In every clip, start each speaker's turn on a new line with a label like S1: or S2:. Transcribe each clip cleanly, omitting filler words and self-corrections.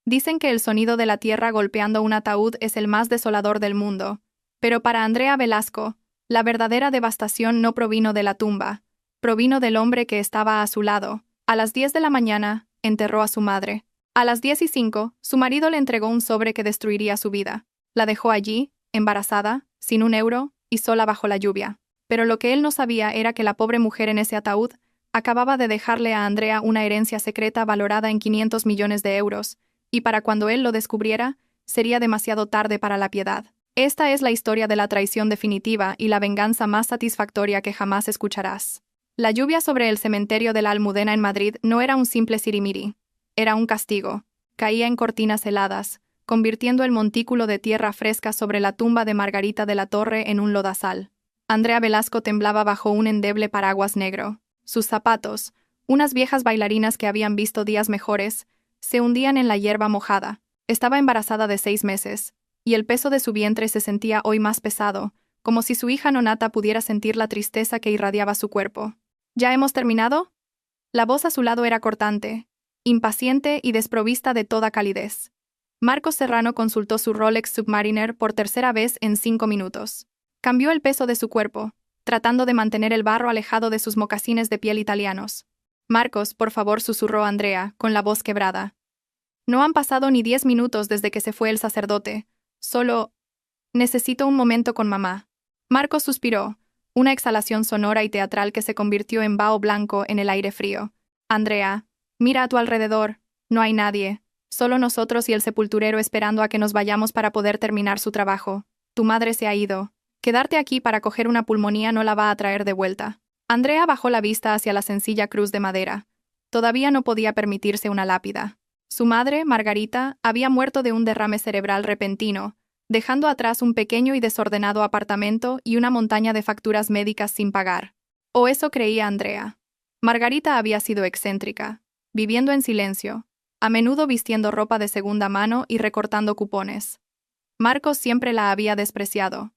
S1: Dicen que el sonido de la tierra golpeando un ataúd es el más desolador del mundo. Pero para Andrea Velasco, la verdadera devastación no provino de la tumba, provino del hombre que estaba a su lado. A las 10 de la mañana, enterró a su madre. A las 10:05, su marido le entregó un sobre que destruiría su vida. La dejó allí, embarazada, sin un euro, y sola bajo la lluvia. Pero lo que él no sabía era que la pobre mujer en ese ataúd acababa de dejarle a Andrea una herencia secreta valorada en 500 millones de euros, y para cuando él lo descubriera, sería demasiado tarde para la piedad. Esta es la historia de la traición definitiva y la venganza más satisfactoria que jamás escucharás. La lluvia sobre el cementerio de la Almudena en Madrid no era un simple sirimiri. Era un castigo. Caía en cortinas heladas, convirtiendo el montículo de tierra fresca sobre la tumba de Margarita de la Torre en un lodazal. Andrea Velasco temblaba bajo un endeble paraguas negro. Sus zapatos, unas viejas bailarinas que habían visto días mejores, se hundían en la hierba mojada. Estaba embarazada de 6 meses, y el peso de su vientre se sentía hoy más pesado, como si su hija nonata pudiera sentir la tristeza que irradiaba su cuerpo. ¿Ya hemos terminado? La voz a su lado era cortante, impaciente y desprovista de toda calidez. Marcos Serrano consultó su Rolex Submariner por tercera vez en 5 minutos. Cambió el peso de su cuerpo, tratando de mantener el barro alejado de sus mocasines de piel italianos. Marcos, por favor, susurró Andrea, con la voz quebrada. No han pasado ni 10 minutos desde que se fue el sacerdote. Solo... necesito un momento con mamá. Marcos suspiró, una exhalación sonora y teatral que se convirtió en vaho blanco en el aire frío. Andrea, mira a tu alrededor. No hay nadie. Solo nosotros y el sepulturero esperando a que nos vayamos para poder terminar su trabajo. Tu madre se ha ido. Quedarte aquí para coger una pulmonía no la va a traer de vuelta. Andrea bajó la vista hacia la sencilla cruz de madera. Todavía no podía permitirse una lápida. Su madre, Margarita, había muerto de un derrame cerebral repentino, dejando atrás un pequeño y desordenado apartamento y una montaña de facturas médicas sin pagar. O eso creía Andrea. Margarita había sido excéntrica, viviendo en silencio, a menudo vistiendo ropa de segunda mano y recortando cupones. Marcos siempre la había despreciado.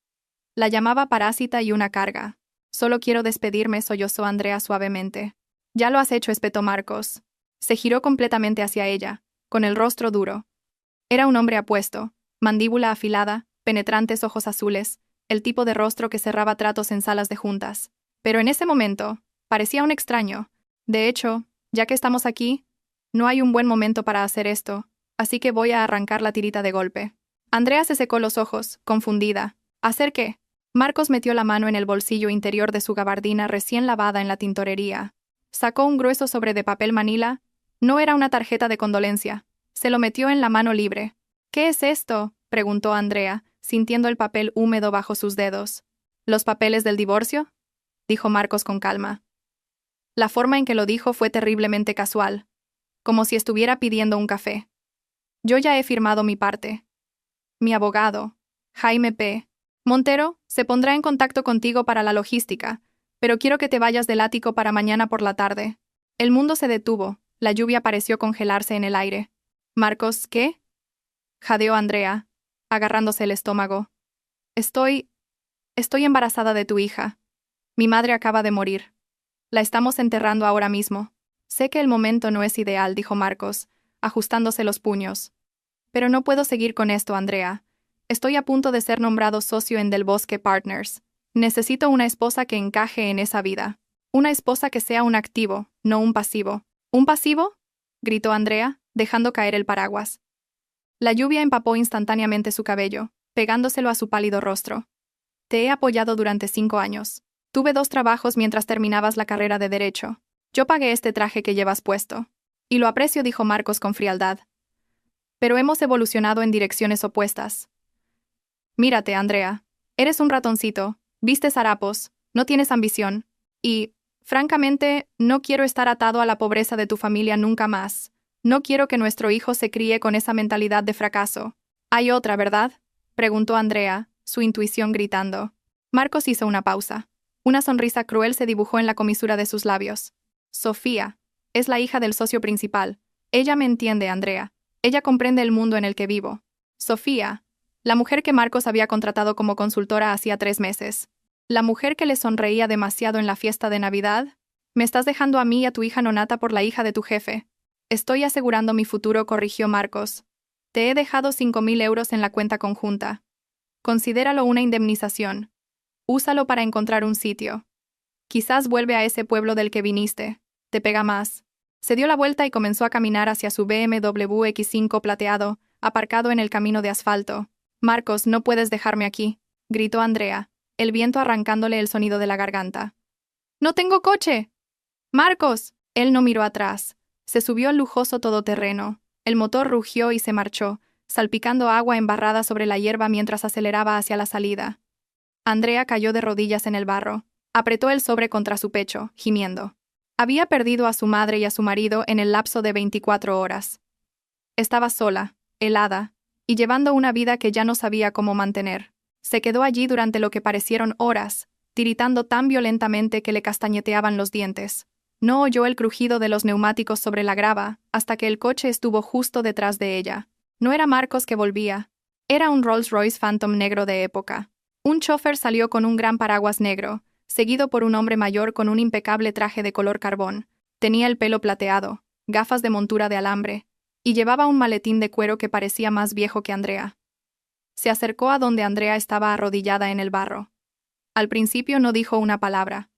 S1: La llamaba parásita y una carga. Solo quiero despedirme, sollozó Andrea suavemente. Ya lo has hecho, espetó Marcos. Se giró completamente hacia ella, con el rostro duro. Era un hombre apuesto, mandíbula afilada, penetrantes ojos azules, el tipo de rostro que cerraba tratos en salas de juntas. Pero en ese momento, parecía un extraño. De hecho, ya que estamos aquí, no hay un buen momento para hacer esto, así que voy a arrancar la tirita de golpe. Andrea se secó los ojos, confundida. ¿Hacer qué? Marcos metió la mano en el bolsillo interior de su gabardina recién lavada en la tintorería. Sacó un grueso sobre de papel manila. No era una tarjeta de condolencia. Se lo metió en la mano libre. ¿Qué es esto?, preguntó Andrea, sintiendo el papel húmedo bajo sus dedos. ¿Los papeles del divorcio?, dijo Marcos con calma. La forma en que lo dijo fue terriblemente casual, como si estuviera pidiendo un café. Yo ya he firmado mi parte. Mi abogado, Jaime P. Montero, se pondrá en contacto contigo para la logística, pero quiero que te vayas del ático para mañana por la tarde. El mundo se detuvo, la lluvia pareció congelarse en el aire. Marcos, ¿qué?, jadeó Andrea, agarrándose el estómago. Estoy embarazada de tu hija. Mi madre acaba de morir. La estamos enterrando ahora mismo. Sé que el momento no es ideal, dijo Marcos, ajustándose los puños. Pero no puedo seguir con esto, Andrea. Estoy a punto de ser nombrado socio en Del Bosque Partners. Necesito una esposa que encaje en esa vida. Una esposa que sea un activo, no un pasivo. ¿Un pasivo?, gritó Andrea, dejando caer el paraguas. La lluvia empapó instantáneamente su cabello, pegándoselo a su pálido rostro. Te he apoyado durante 5 años. Tuve 2 trabajos mientras terminabas la carrera de Derecho. Yo pagué este traje que llevas puesto. Y lo aprecio, dijo Marcos con frialdad. Pero hemos evolucionado en direcciones opuestas. Mírate, Andrea. Eres un ratoncito, vistes harapos, no tienes ambición. Y, francamente, no quiero estar atado a la pobreza de tu familia nunca más. No quiero que nuestro hijo se críe con esa mentalidad de fracaso. ¿Hay otra, verdad?, preguntó Andrea, su intuición gritando. Marcos hizo una pausa. Una sonrisa cruel se dibujó en la comisura de sus labios. Sofía. Es la hija del socio principal. Ella me entiende, Andrea. Ella comprende el mundo en el que vivo. Sofía. La mujer que Marcos había contratado como consultora hacía 3 meses. La mujer que le sonreía demasiado en la fiesta de Navidad. Me estás dejando a mí y a tu hija nonata por la hija de tu jefe. Estoy asegurando mi futuro, corrigió Marcos. Te he dejado 5.000 euros en la cuenta conjunta. Considéralo una indemnización. Úsalo para encontrar un sitio. Quizás vuelve a ese pueblo del que viniste. Te pega más. Se dio la vuelta y comenzó a caminar hacia su BMW X5 plateado, aparcado en el camino de asfalto. Marcos, no puedes dejarme aquí, gritó Andrea, el viento arrancándole el sonido de la garganta. ¡No tengo coche! ¡Marcos! Él no miró atrás. Se subió al lujoso todoterreno. El motor rugió y se marchó, salpicando agua embarrada sobre la hierba mientras aceleraba hacia la salida. Andrea cayó de rodillas en el barro. Apretó el sobre contra su pecho, gimiendo. Había perdido a su madre y a su marido en el lapso de 24 horas. Estaba sola, helada, y llevando una vida que ya no sabía cómo mantener. Se quedó allí durante lo que parecieron horas, tiritando tan violentamente que le castañeteaban los dientes. No oyó el crujido de los neumáticos sobre la grava hasta que el coche estuvo justo detrás de ella. No era Marcos que volvía. Era un Rolls-Royce Phantom negro de época. Un chofer salió con un gran paraguas negro, seguido por un hombre mayor con un impecable traje de color carbón. Tenía el pelo plateado, gafas de montura de alambre, y llevaba un maletín de cuero que parecía más viejo que Andrea. Se acercó a donde Andrea estaba arrodillada en el barro. Al principio no dijo una palabra.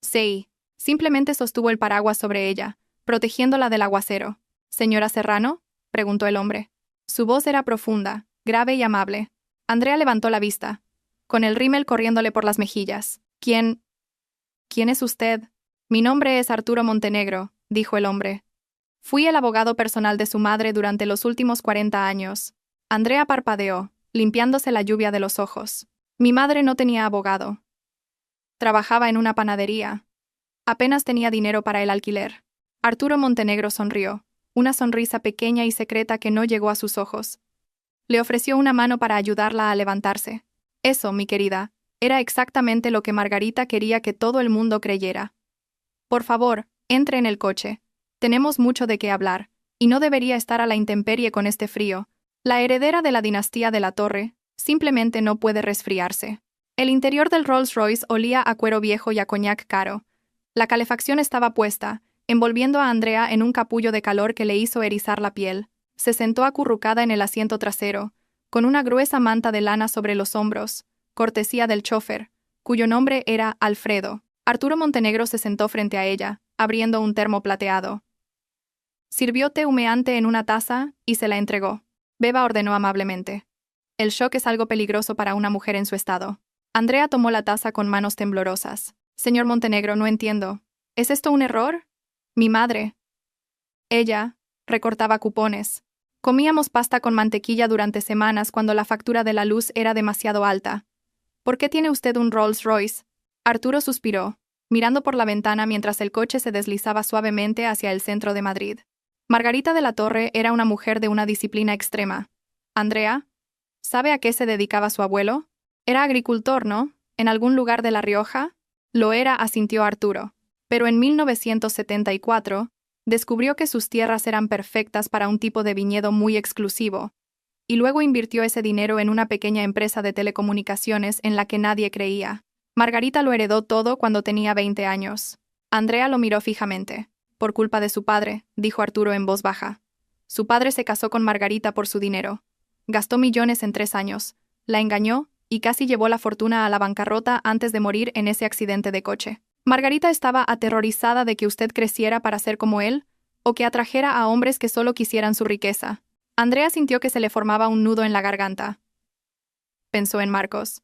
S1: Sí. Simplemente sostuvo el paraguas sobre ella, protegiéndola del aguacero. «¿Señora Serrano?», preguntó el hombre. Su voz era profunda, grave y amable. Andrea levantó la vista, con el rímel corriéndole por las mejillas. «¿Quién es usted?» «Mi nombre es Arturo Montenegro», dijo el hombre. «Fui el abogado personal de su madre durante los últimos 40 años». Andrea parpadeó, limpiándose la lluvia de los ojos. «Mi madre no tenía abogado. Trabajaba en una panadería. Apenas tenía dinero para el alquiler». Arturo Montenegro sonrió, una sonrisa pequeña y secreta que no llegó a sus ojos. Le ofreció una mano para ayudarla a levantarse. Eso, mi querida, era exactamente lo que Margarita quería que todo el mundo creyera. «Por favor, entre en el coche. Tenemos mucho de qué hablar, y no debería estar a la intemperie con este frío. La heredera de la dinastía de la Torre simplemente no puede resfriarse». El interior del Rolls Royce olía a cuero viejo y a coñac caro. La calefacción estaba puesta, envolviendo a Andrea en un capullo de calor que le hizo erizar la piel. Se sentó acurrucada en el asiento trasero, con una gruesa manta de lana sobre los hombros, cortesía del chofer, cuyo nombre era Alfredo. Arturo Montenegro se sentó frente a ella, abriendo un termo plateado. Sirvió té humeante en una taza y se la entregó. «Beba», ordenó amablemente. «El shock es algo peligroso para una mujer en su estado». Andrea tomó la taza con manos temblorosas. «Señor Montenegro, no entiendo. ¿Es esto un error? Mi madre». Ella recortaba cupones. Comíamos pasta con mantequilla durante semanas cuando la factura de la luz era demasiado alta. «¿Por qué tiene usted un Rolls Royce?» Arturo suspiró, mirando por la ventana mientras el coche se deslizaba suavemente hacia el centro de Madrid. Margarita de la Torre era una mujer de una disciplina extrema. «Andrea, ¿sabe a qué se dedicaba su abuelo? Era agricultor, ¿no? ¿En algún lugar de La Rioja?» «Lo era», asintió Arturo. «Pero en 1974 descubrió que sus tierras eran perfectas para un tipo de viñedo muy exclusivo, y luego invirtió ese dinero en una pequeña empresa de telecomunicaciones en la que nadie creía. Margarita lo heredó todo cuando tenía 20 años». Andrea lo miró fijamente. «Por culpa de su padre», dijo Arturo en voz baja. «Su padre se casó con Margarita por su dinero. Gastó millones en 3 años. La engañó y casi llevó la fortuna a la bancarrota antes de morir en ese accidente de coche. Margarita estaba aterrorizada de que usted creciera para ser como él, o que atrajera a hombres que solo quisieran su riqueza». Andrea sintió que se le formaba un nudo en la garganta. Pensó en Marcos.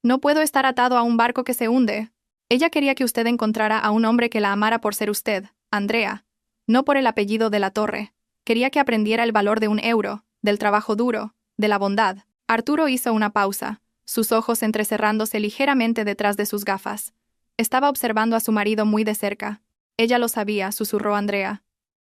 S1: «No puedo estar atado a un barco que se hunde». Ella quería que usted encontrara a un hombre que la amara por ser usted, Andrea, no por el apellido de la Torre. Quería que aprendiera el valor de un euro, del trabajo duro, de la bondad. Arturo hizo una pausa, sus ojos entrecerrándose ligeramente detrás de sus gafas. Estaba observando a su marido muy de cerca. «Ella lo sabía», susurró Andrea.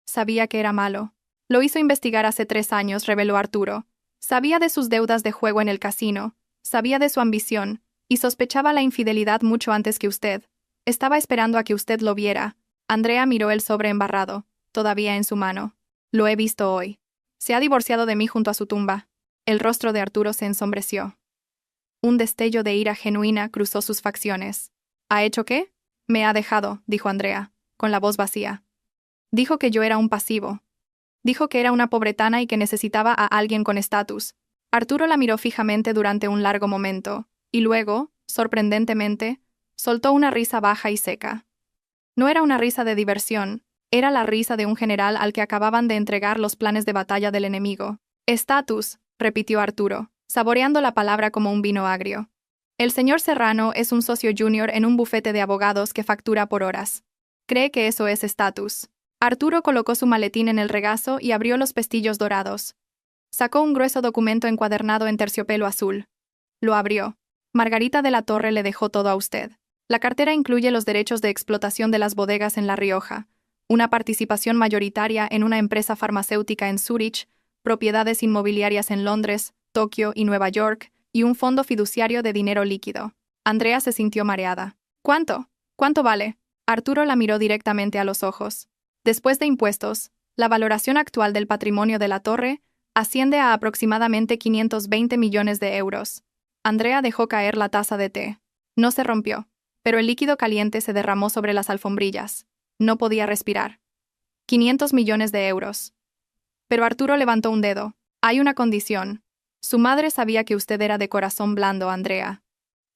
S1: «Sabía que era malo. Lo hizo investigar hace 3 años», reveló Arturo. «Sabía de sus deudas de juego en el casino, sabía de su ambición, y sospechaba la infidelidad mucho antes que usted. Estaba esperando a que usted lo viera». Andrea miró el sobre embarrado, todavía en su mano. «Lo he visto hoy. Se ha divorciado de mí junto a su tumba». El rostro de Arturo se ensombreció. Un destello de ira genuina cruzó sus facciones. «¿Ha hecho qué?» «Me ha dejado», dijo Andrea, con la voz vacía. «Dijo que yo era un pasivo. Dijo que era una pobretana y que necesitaba a alguien con estatus. Arturo la miró fijamente durante un largo momento, y luego, sorprendentemente, soltó una risa baja y seca. No era una risa de diversión, era la risa de un general al que acababan de entregar los planes de batalla del enemigo. Estatus, repitió Arturo, saboreando la palabra como un vino agrio. El señor Serrano es un socio junior en un bufete de abogados que factura por horas. Cree que eso es estatus. Arturo colocó su maletín en el regazo y abrió los pestillos dorados. Sacó un grueso documento encuadernado en terciopelo azul. Lo abrió. Margarita de la Torre le dejó todo a usted. La cartera incluye los derechos de explotación de las bodegas en La Rioja, una participación mayoritaria en una empresa farmacéutica en Zúrich, propiedades inmobiliarias en Londres, Tokio y Nueva York, y un fondo fiduciario de dinero líquido. Andrea se sintió mareada. ¿Cuánto? ¿Cuánto vale? Arturo la miró directamente a los ojos. Después de impuestos, la valoración actual del patrimonio de la torre asciende a aproximadamente 520 millones de euros. Andrea dejó caer la taza de té. No se rompió, pero el líquido caliente se derramó sobre las alfombrillas. No podía respirar. 500 millones de euros. Pero Arturo levantó un dedo. Hay una condición. Su madre sabía que usted era de corazón blando, Andrea.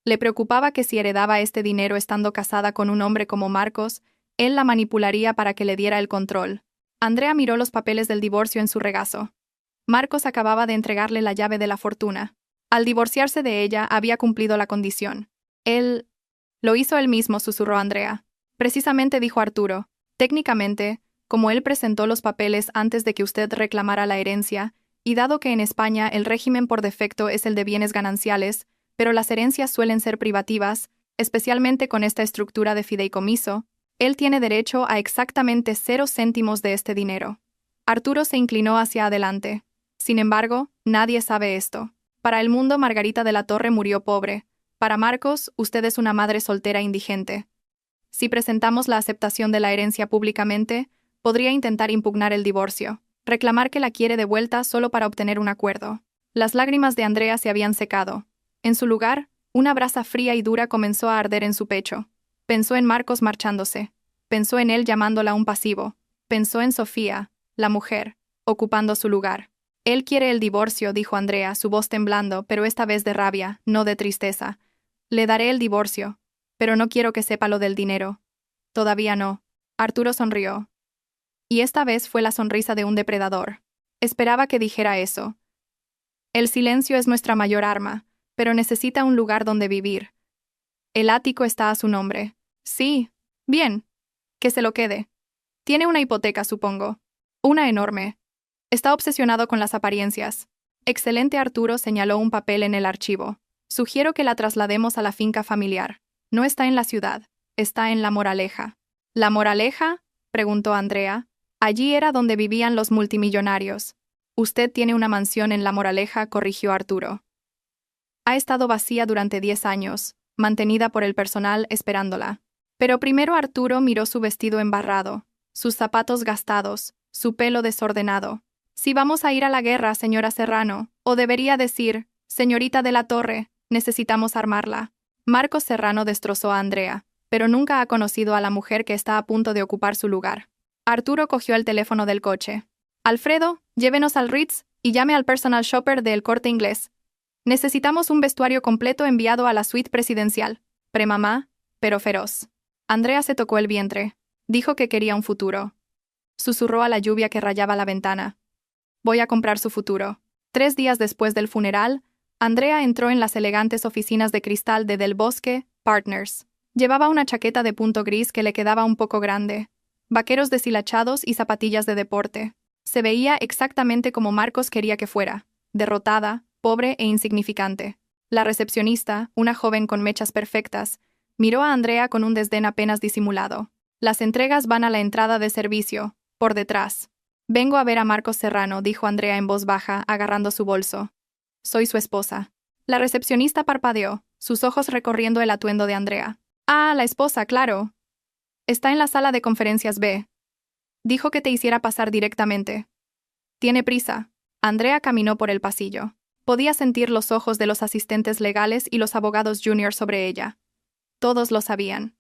S1: Le preocupaba que si heredaba este dinero estando casada con un hombre como Marcos, él la manipularía para que le diera el control. Andrea miró los papeles del divorcio en su regazo. Marcos acababa de entregarle la llave de la fortuna. Al divorciarse de ella, había cumplido la condición. Él... Lo hizo él mismo, susurró Andrea. Precisamente, dijo Arturo. Técnicamente, como él presentó los papeles antes de que usted reclamara la herencia, y dado que en España el régimen por defecto es el de bienes gananciales, pero las herencias suelen ser privativas, especialmente con esta estructura de fideicomiso, él tiene derecho a exactamente 0 céntimos de este dinero. Arturo se inclinó hacia adelante. Sin embargo, nadie sabe esto. Para el mundo, Margarita de la Torre murió pobre. Para Marcos, usted es una madre soltera indigente. Si presentamos la aceptación de la herencia públicamente, podría intentar impugnar el divorcio, reclamar que la quiere de vuelta solo para obtener un acuerdo. Las lágrimas de Andrea se habían secado. En su lugar, una brasa fría y dura comenzó a arder en su pecho. Pensó en Marcos marchándose. Pensó en él llamándola un pasivo. Pensó en Sofía, la mujer, ocupando su lugar. Él quiere el divorcio, dijo Andrea, su voz temblando, pero esta vez de rabia, no de tristeza. Le daré el divorcio, pero no quiero que sepa lo del dinero. Todavía no. Arturo sonrió. Y esta vez fue la sonrisa de un depredador. Esperaba que dijera eso. El silencio es nuestra mayor arma, pero necesita un lugar donde vivir. El ático está a su nombre. Sí. Bien. Que se lo quede. Tiene una hipoteca, supongo. Una enorme. Está obsesionado con las apariencias. Excelente, Arturo señaló un papel en el archivo. Sugiero que la traslademos a la finca familiar. No está en la ciudad, está en La Moraleja. ¿La Moraleja?, preguntó Andrea. Allí era donde vivían los multimillonarios. Usted tiene una mansión en La Moraleja, corrigió Arturo. Ha estado vacía durante 10 años, mantenida por el personal esperándola. Pero primero Arturo miró su vestido embarrado, sus zapatos gastados, su pelo desordenado. Si vamos a ir a la guerra, señora Serrano, o debería decir, señorita de la Torre, necesitamos armarla. Marcos Serrano destrozó a Andrea, pero nunca ha conocido a la mujer que está a punto de ocupar su lugar. Arturo cogió el teléfono del coche. Alfredo, llévenos al Ritz y llame al personal shopper del Corte Inglés. Necesitamos un vestuario completo enviado a la suite presidencial. Premamá, pero feroz. Andrea se tocó el vientre. Dijo que quería un futuro. Susurró a la lluvia que rayaba la ventana. Voy a comprar su futuro. 3 días después del funeral, Andrea entró en las elegantes oficinas de cristal de Del Bosque Partners. Llevaba una chaqueta de punto gris que le quedaba un poco grande, vaqueros deshilachados y zapatillas de deporte. Se veía exactamente como Marcos quería que fuera, derrotada, pobre e insignificante. La recepcionista, una joven con mechas perfectas, miró a Andrea con un desdén apenas disimulado. Las entregas van a la entrada de servicio, por detrás. Vengo a ver a Marcos Serrano, dijo Andrea en voz baja, agarrando su bolso. Soy su esposa. La recepcionista parpadeó, sus ojos recorriendo el atuendo de Andrea. Ah, la esposa, claro. Está en la sala de conferencias B. Dijo que te hiciera pasar directamente. Tiene prisa. Andrea caminó por el pasillo. Podía sentir los ojos de los asistentes legales y los abogados junior sobre ella. Todos lo sabían.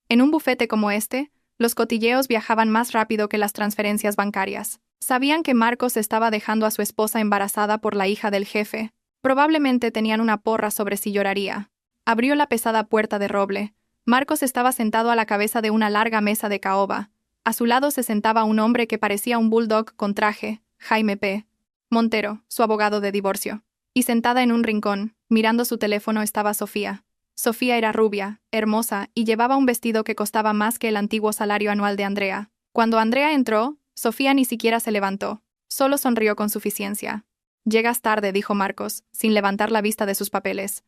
S1: En un bufete como este, los cotilleos viajaban más rápido que las transferencias bancarias. Sabían que Marcos estaba dejando a su esposa embarazada por la hija del jefe. Probablemente tenían una porra sobre si lloraría. Abrió la pesada puerta de roble. Marcos estaba sentado a la cabeza de una larga mesa de caoba. A su lado se sentaba un hombre que parecía un bulldog con traje, Jaime P. Montero, su abogado de divorcio. Y sentada en un rincón, mirando su teléfono, estaba Sofía. Sofía era rubia, hermosa, y llevaba un vestido que costaba más que el antiguo salario anual de Andrea. Cuando Andrea entró, Sofía ni siquiera se levantó. Solo sonrió con suficiencia. «Llegas tarde», dijo Marcos, sin levantar la vista de sus papeles.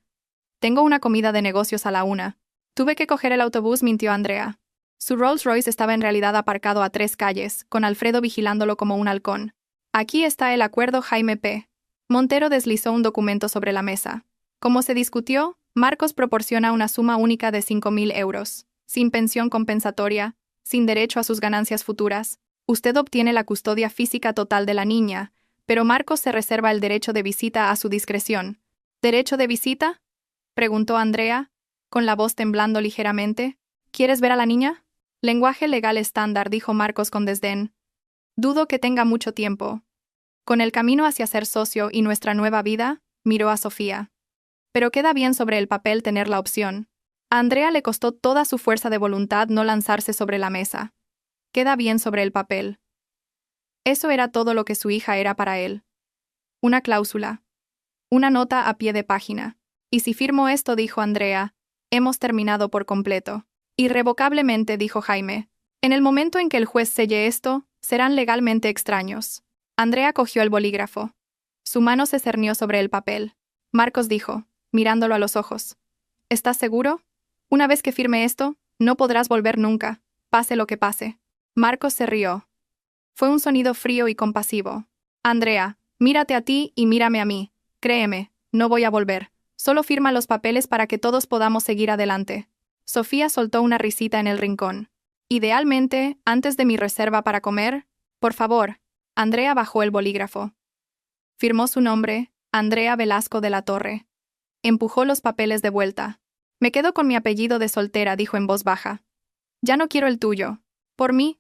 S1: «Tengo una comida de negocios a la 1. Tuve que coger el autobús», mintió Andrea. Su Rolls Royce estaba en realidad aparcado a 3 calles, con Alfredo vigilándolo como un halcón. «Aquí está el acuerdo, Jaime P. Montero deslizó un documento sobre la mesa. Como se discutió, Marcos proporciona una suma única de 5.000 euros, sin pensión compensatoria, sin derecho a sus ganancias futuras. Usted obtiene la custodia física total de la niña, pero Marcos se reserva el derecho de visita a su discreción. ¿Derecho de visita?, preguntó Andrea, con la voz temblando ligeramente. ¿Quieres ver a la niña? Lenguaje legal estándar, dijo Marcos con desdén. Dudo que tenga mucho tiempo. Con el camino hacia ser socio y nuestra nueva vida, miró a Sofía. Pero queda bien sobre el papel tener la opción. A Andrea le costó toda su fuerza de voluntad no lanzarse sobre la mesa. Queda bien sobre el papel. Eso era todo lo que su hija era para él. Una cláusula. Una nota a pie de página. Y si firmo esto, dijo Andrea, hemos terminado por completo. Irrevocablemente, dijo Jaime. En el momento en que el juez selle esto, serán legalmente extraños. Andrea cogió el bolígrafo. Su mano se cernió sobre el papel. Marcos dijo, mirándolo a los ojos. ¿Estás seguro? Una vez que firme esto, no podrás volver nunca, pase lo que pase. Marcos se rió. Fue un sonido frío y compasivo. Andrea, mírate a ti y mírame a mí. Créeme, no voy a volver. Solo firma los papeles para que todos podamos seguir adelante. Sofía soltó una risita en el rincón. Idealmente, antes de mi reserva para comer, por favor. Andrea bajó el bolígrafo. Firmó su nombre, Andrea Velasco de la Torre. Empujó los papeles de vuelta. Me quedo con mi apellido de soltera, dijo en voz baja. Ya no quiero el tuyo. ¿Por mí?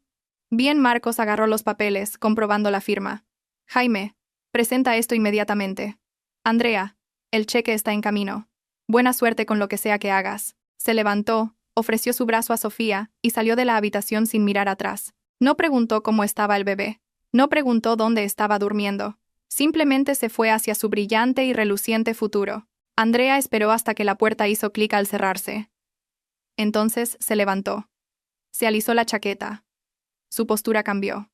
S1: Bien, Marcos agarró los papeles, comprobando la firma. Jaime, presenta esto inmediatamente. Andrea, el cheque está en camino. Buena suerte con lo que sea que hagas. Se levantó, ofreció su brazo a Sofía y salió de la habitación sin mirar atrás. No preguntó cómo estaba el bebé. No preguntó dónde estaba durmiendo. Simplemente se fue hacia su brillante y reluciente futuro. Andrea esperó hasta que la puerta hizo clic al cerrarse. Entonces se levantó. Se alisó la chaqueta. Su postura cambió.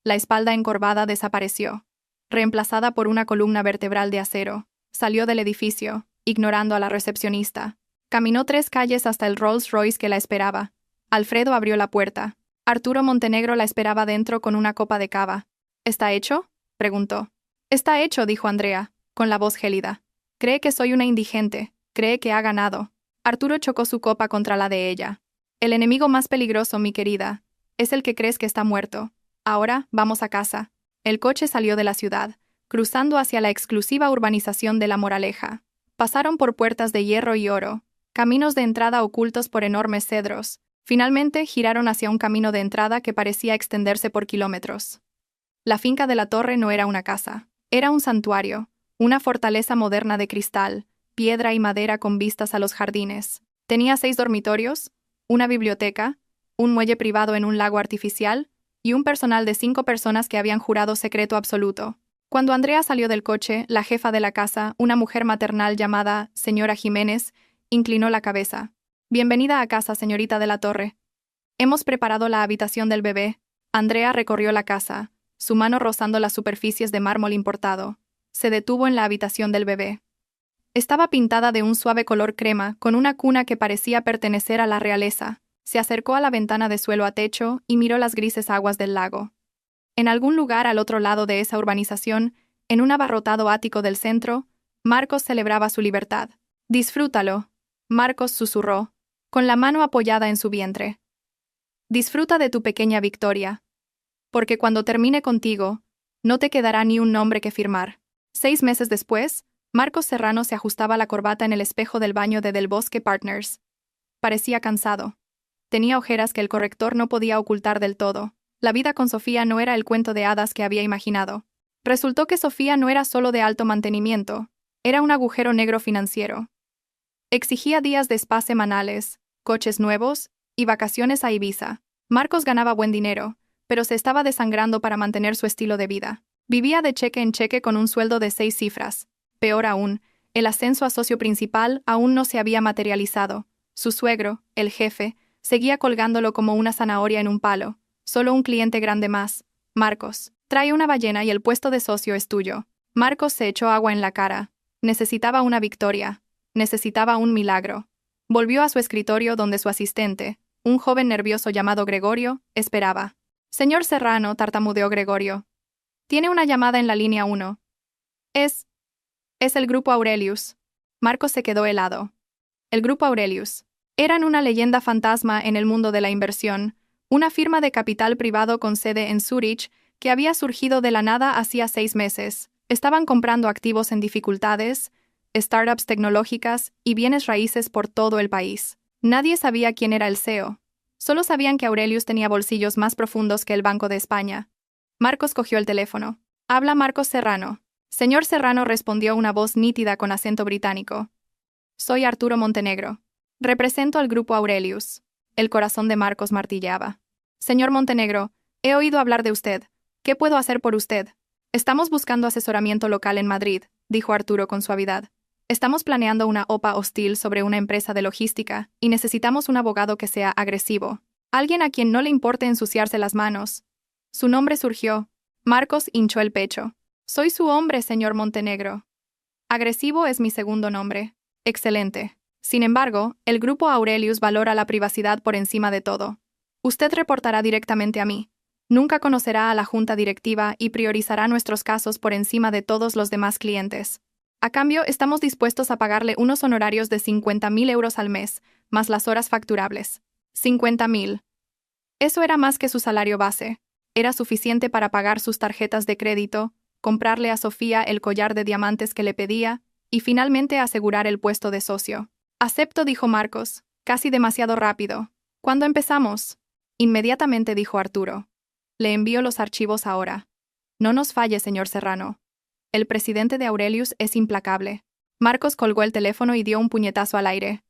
S1: La espalda encorvada desapareció, reemplazada por una columna vertebral de acero. Salió del edificio, ignorando a la recepcionista. Caminó 3 calles hasta el Rolls Royce que la esperaba. Alfredo abrió la puerta. Arturo Montenegro la esperaba dentro con una copa de cava. ¿Está hecho?, preguntó. Está hecho, dijo Andrea, con la voz gélida. Cree que soy una indigente, cree que ha ganado. Arturo chocó su copa contra la de ella. El enemigo más peligroso, mi querida, es el que crees que está muerto. Ahora, vamos a casa. El coche salió de la ciudad, cruzando hacia la exclusiva urbanización de La Moraleja. Pasaron por puertas de hierro y oro, caminos de entrada ocultos por enormes cedros. Finalmente, giraron hacia un camino de entrada que parecía extenderse por kilómetros. La finca de la Torre no era una casa. Era un santuario, una fortaleza moderna de cristal, piedra y madera con vistas a los jardines. Tenía 6 dormitorios, una biblioteca, un muelle privado en un lago artificial y un personal de 5 personas que habían jurado secreto absoluto. Cuando Andrea salió del coche, la jefa de la casa, una mujer maternal llamada señora Jiménez, inclinó la cabeza. Bienvenida a casa, señorita de la Torre. Hemos preparado la habitación del bebé. Andrea recorrió la casa, su mano rozando las superficies de mármol importado. Se detuvo en la habitación del bebé. Estaba pintada de un suave color crema, con una cuna que parecía pertenecer a la realeza. Se acercó a la ventana de suelo a techo y miró las grises aguas del lago. En algún lugar al otro lado de esa urbanización, en un abarrotado ático del centro, Marcos celebraba su libertad. «Disfrútalo», Marcos susurró, con la mano apoyada en su vientre. «Disfruta de tu pequeña victoria. Porque cuando termine contigo, no te quedará ni un nombre que firmar». 6 meses después, Marcos Serrano se ajustaba la corbata en el espejo del baño de Del Bosque Partners. Parecía cansado. Tenía ojeras que el corrector no podía ocultar del todo. La vida con Sofía no era el cuento de hadas que había imaginado. Resultó que Sofía no era solo de alto mantenimiento, era un agujero negro financiero. Exigía días de spa semanales, coches nuevos y vacaciones a Ibiza. Marcos ganaba buen dinero, pero se estaba desangrando para mantener su estilo de vida. Vivía de cheque en cheque con un sueldo de 6 cifras. Peor aún, el ascenso a socio principal aún no se había materializado. Su suegro, el jefe, seguía colgándolo como una zanahoria en un palo. Solo un cliente grande más. Marcos, trae una ballena y el puesto de socio es tuyo. Marcos se echó agua en la cara. Necesitaba una victoria. Necesitaba un milagro. Volvió a su escritorio donde su asistente, un joven nervioso llamado Gregorio, esperaba. Señor Serrano, tartamudeó Gregorio. Tiene una llamada en la línea 1. Es el Grupo Aurelius. Marcos se quedó helado. El Grupo Aurelius. Eran una leyenda fantasma en el mundo de la inversión, una firma de capital privado con sede en Zúrich que había surgido de la nada hacía 6 meses. Estaban comprando activos en dificultades, startups tecnológicas y bienes raíces por todo el país. Nadie sabía quién era el CEO. Solo sabían que Aurelius tenía bolsillos más profundos que el Banco de España. Marcos cogió el teléfono. Habla Marcos Serrano. Señor Serrano, respondió una voz nítida con acento británico. Soy Arturo Montenegro. Represento al Grupo Aurelius. El corazón de Marcos martilleaba. Señor Montenegro, he oído hablar de usted. ¿Qué puedo hacer por usted? Estamos buscando asesoramiento local en Madrid, dijo Arturo con suavidad. Estamos planeando una OPA hostil sobre una empresa de logística y necesitamos un abogado que sea agresivo. Alguien a quien no le importe ensuciarse las manos. Su nombre surgió. Marcos hinchó el pecho. Soy su hombre, señor Montenegro. Agresivo es mi segundo nombre. Excelente. Sin embargo, el Grupo Aurelius valora la privacidad por encima de todo. Usted reportará directamente a mí. Nunca conocerá a la junta directiva y priorizará nuestros casos por encima de todos los demás clientes. A cambio, estamos dispuestos a pagarle unos honorarios de 50.000 euros al mes, más las horas facturables. 50.000. Eso era más que su salario base. Era suficiente para pagar sus tarjetas de crédito, comprarle a Sofía el collar de diamantes que le pedía y finalmente asegurar el puesto de socio. Acepto, dijo Marcos, casi demasiado rápido. ¿Cuándo empezamos? Inmediatamente, dijo Arturo. Le envío los archivos ahora. No nos falle, señor Serrano. El presidente de Aurelius es implacable. Marcos colgó el teléfono y dio un puñetazo al aire.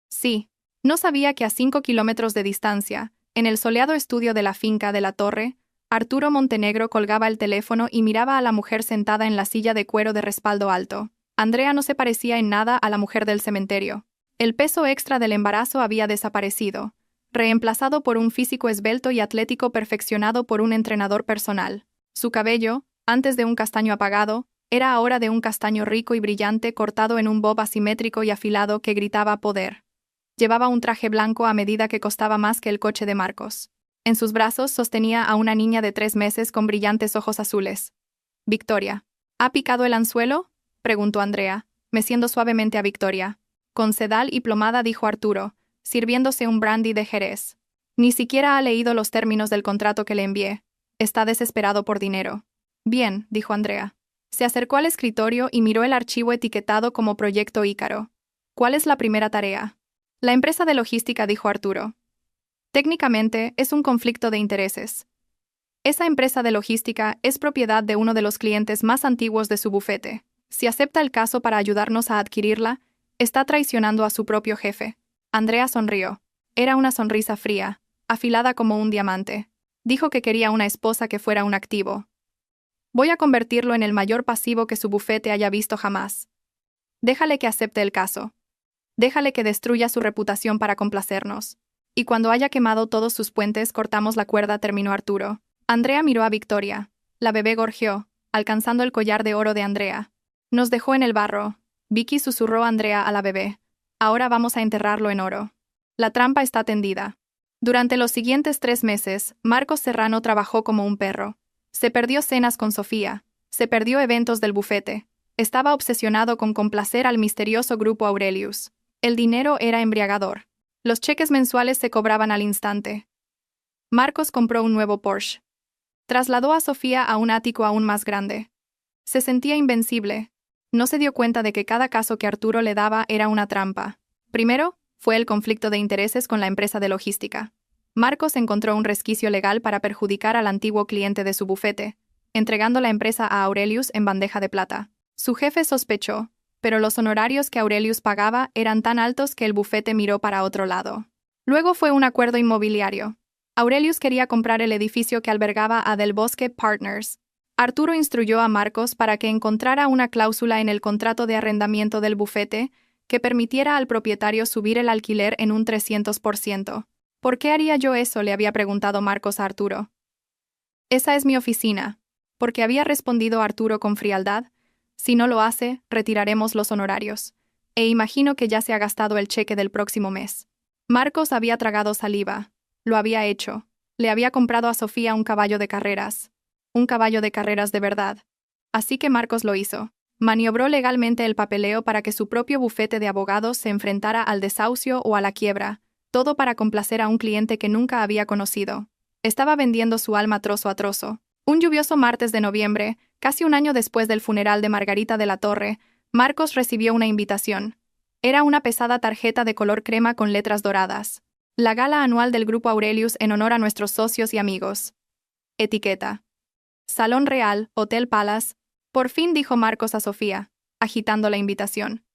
S1: Sí, no sabía que a 5 kilómetros de distancia, en el soleado estudio de la finca de la Torre, Arturo Montenegro colgaba el teléfono y miraba a la mujer sentada en la silla de cuero de respaldo alto. Andrea no se parecía en nada a la mujer del cementerio. El peso extra del embarazo había desaparecido, reemplazado por un físico esbelto y atlético perfeccionado por un entrenador personal. Su cabello, antes de un castaño apagado, era ahora de un castaño rico y brillante cortado en un bob asimétrico y afilado que gritaba poder. Llevaba un traje blanco a medida que costaba más que el coche de Marcos. En sus brazos sostenía a una niña de 3 meses con brillantes ojos azules. Victoria. ¿Ha picado el anzuelo?, preguntó Andrea, meciendo suavemente a Victoria. Con sedal y plomada, dijo Arturo, sirviéndose un brandy de Jerez. Ni siquiera ha leído los términos del contrato que le envié. Está desesperado por dinero. Bien, dijo Andrea. Se acercó al escritorio y miró el archivo etiquetado como Proyecto Ícaro. ¿Cuál es la primera tarea? La empresa de logística, dijo Arturo. Técnicamente, es un conflicto de intereses. Esa empresa de logística es propiedad de uno de los clientes más antiguos de su bufete. Si acepta el caso para ayudarnos a adquirirla, está traicionando a su propio jefe. Andrea sonrió. Era una sonrisa fría, afilada como un diamante. Dijo que quería una esposa que fuera un activo. Voy a convertirlo en el mayor pasivo que su bufete haya visto jamás. Déjale que acepte el caso. Déjale que destruya su reputación para complacernos. Y cuando haya quemado todos sus puentes, cortamos la cuerda, terminó Arturo. Andrea miró a Victoria. La bebé gorjeó, alcanzando el collar de oro de Andrea. Nos dejó en el barro. Vicky, susurró Andrea a la bebé. Ahora vamos a enterrarlo en oro. La trampa está tendida. Durante los siguientes 3 meses, Marcos Serrano trabajó como un perro. Se perdió cenas con Sofía. Se perdió eventos del bufete. Estaba obsesionado con complacer al misterioso Grupo Aurelius. El dinero era embriagador. Los cheques mensuales se cobraban al instante. Marcos compró un nuevo Porsche. Trasladó a Sofía a un ático aún más grande. Se sentía invencible. No se dio cuenta de que cada caso que Arturo le daba era una trampa. Primero, fue el conflicto de intereses con la empresa de logística. Marcos encontró un resquicio legal para perjudicar al antiguo cliente de su bufete, entregando la empresa a Aurelius en bandeja de plata. Su jefe sospechó, pero los honorarios que Aurelius pagaba eran tan altos que el bufete miró para otro lado. Luego fue un acuerdo inmobiliario. Aurelius quería comprar el edificio que albergaba a Del Bosque Partners. Arturo instruyó a Marcos para que encontrara una cláusula en el contrato de arrendamiento del bufete que permitiera al propietario subir el alquiler en un 300%. ¿Por qué haría yo eso?, le había preguntado Marcos a Arturo. Esa es mi oficina. Porque había respondido Arturo con frialdad. Si no lo hace, retiraremos los honorarios. E imagino que ya se ha gastado el cheque del próximo mes. Marcos había tragado saliva. Lo había hecho. Le había comprado a Sofía un caballo de carreras. Un caballo de carreras de verdad. Así que Marcos lo hizo. Maniobró legalmente el papeleo para que su propio bufete de abogados se enfrentara al desahucio o a la quiebra, todo para complacer a un cliente que nunca había conocido. Estaba vendiendo su alma trozo a trozo. Un lluvioso martes de noviembre, casi un año después del funeral de Margarita de la Torre, Marcos recibió una invitación. Era una pesada tarjeta de color crema con letras doradas. La gala anual del Grupo Aurelius en honor a nuestros socios y amigos. Etiqueta. Salón Real, Hotel Palace. Por fin, dijo Marcos a Sofía, agitando la invitación.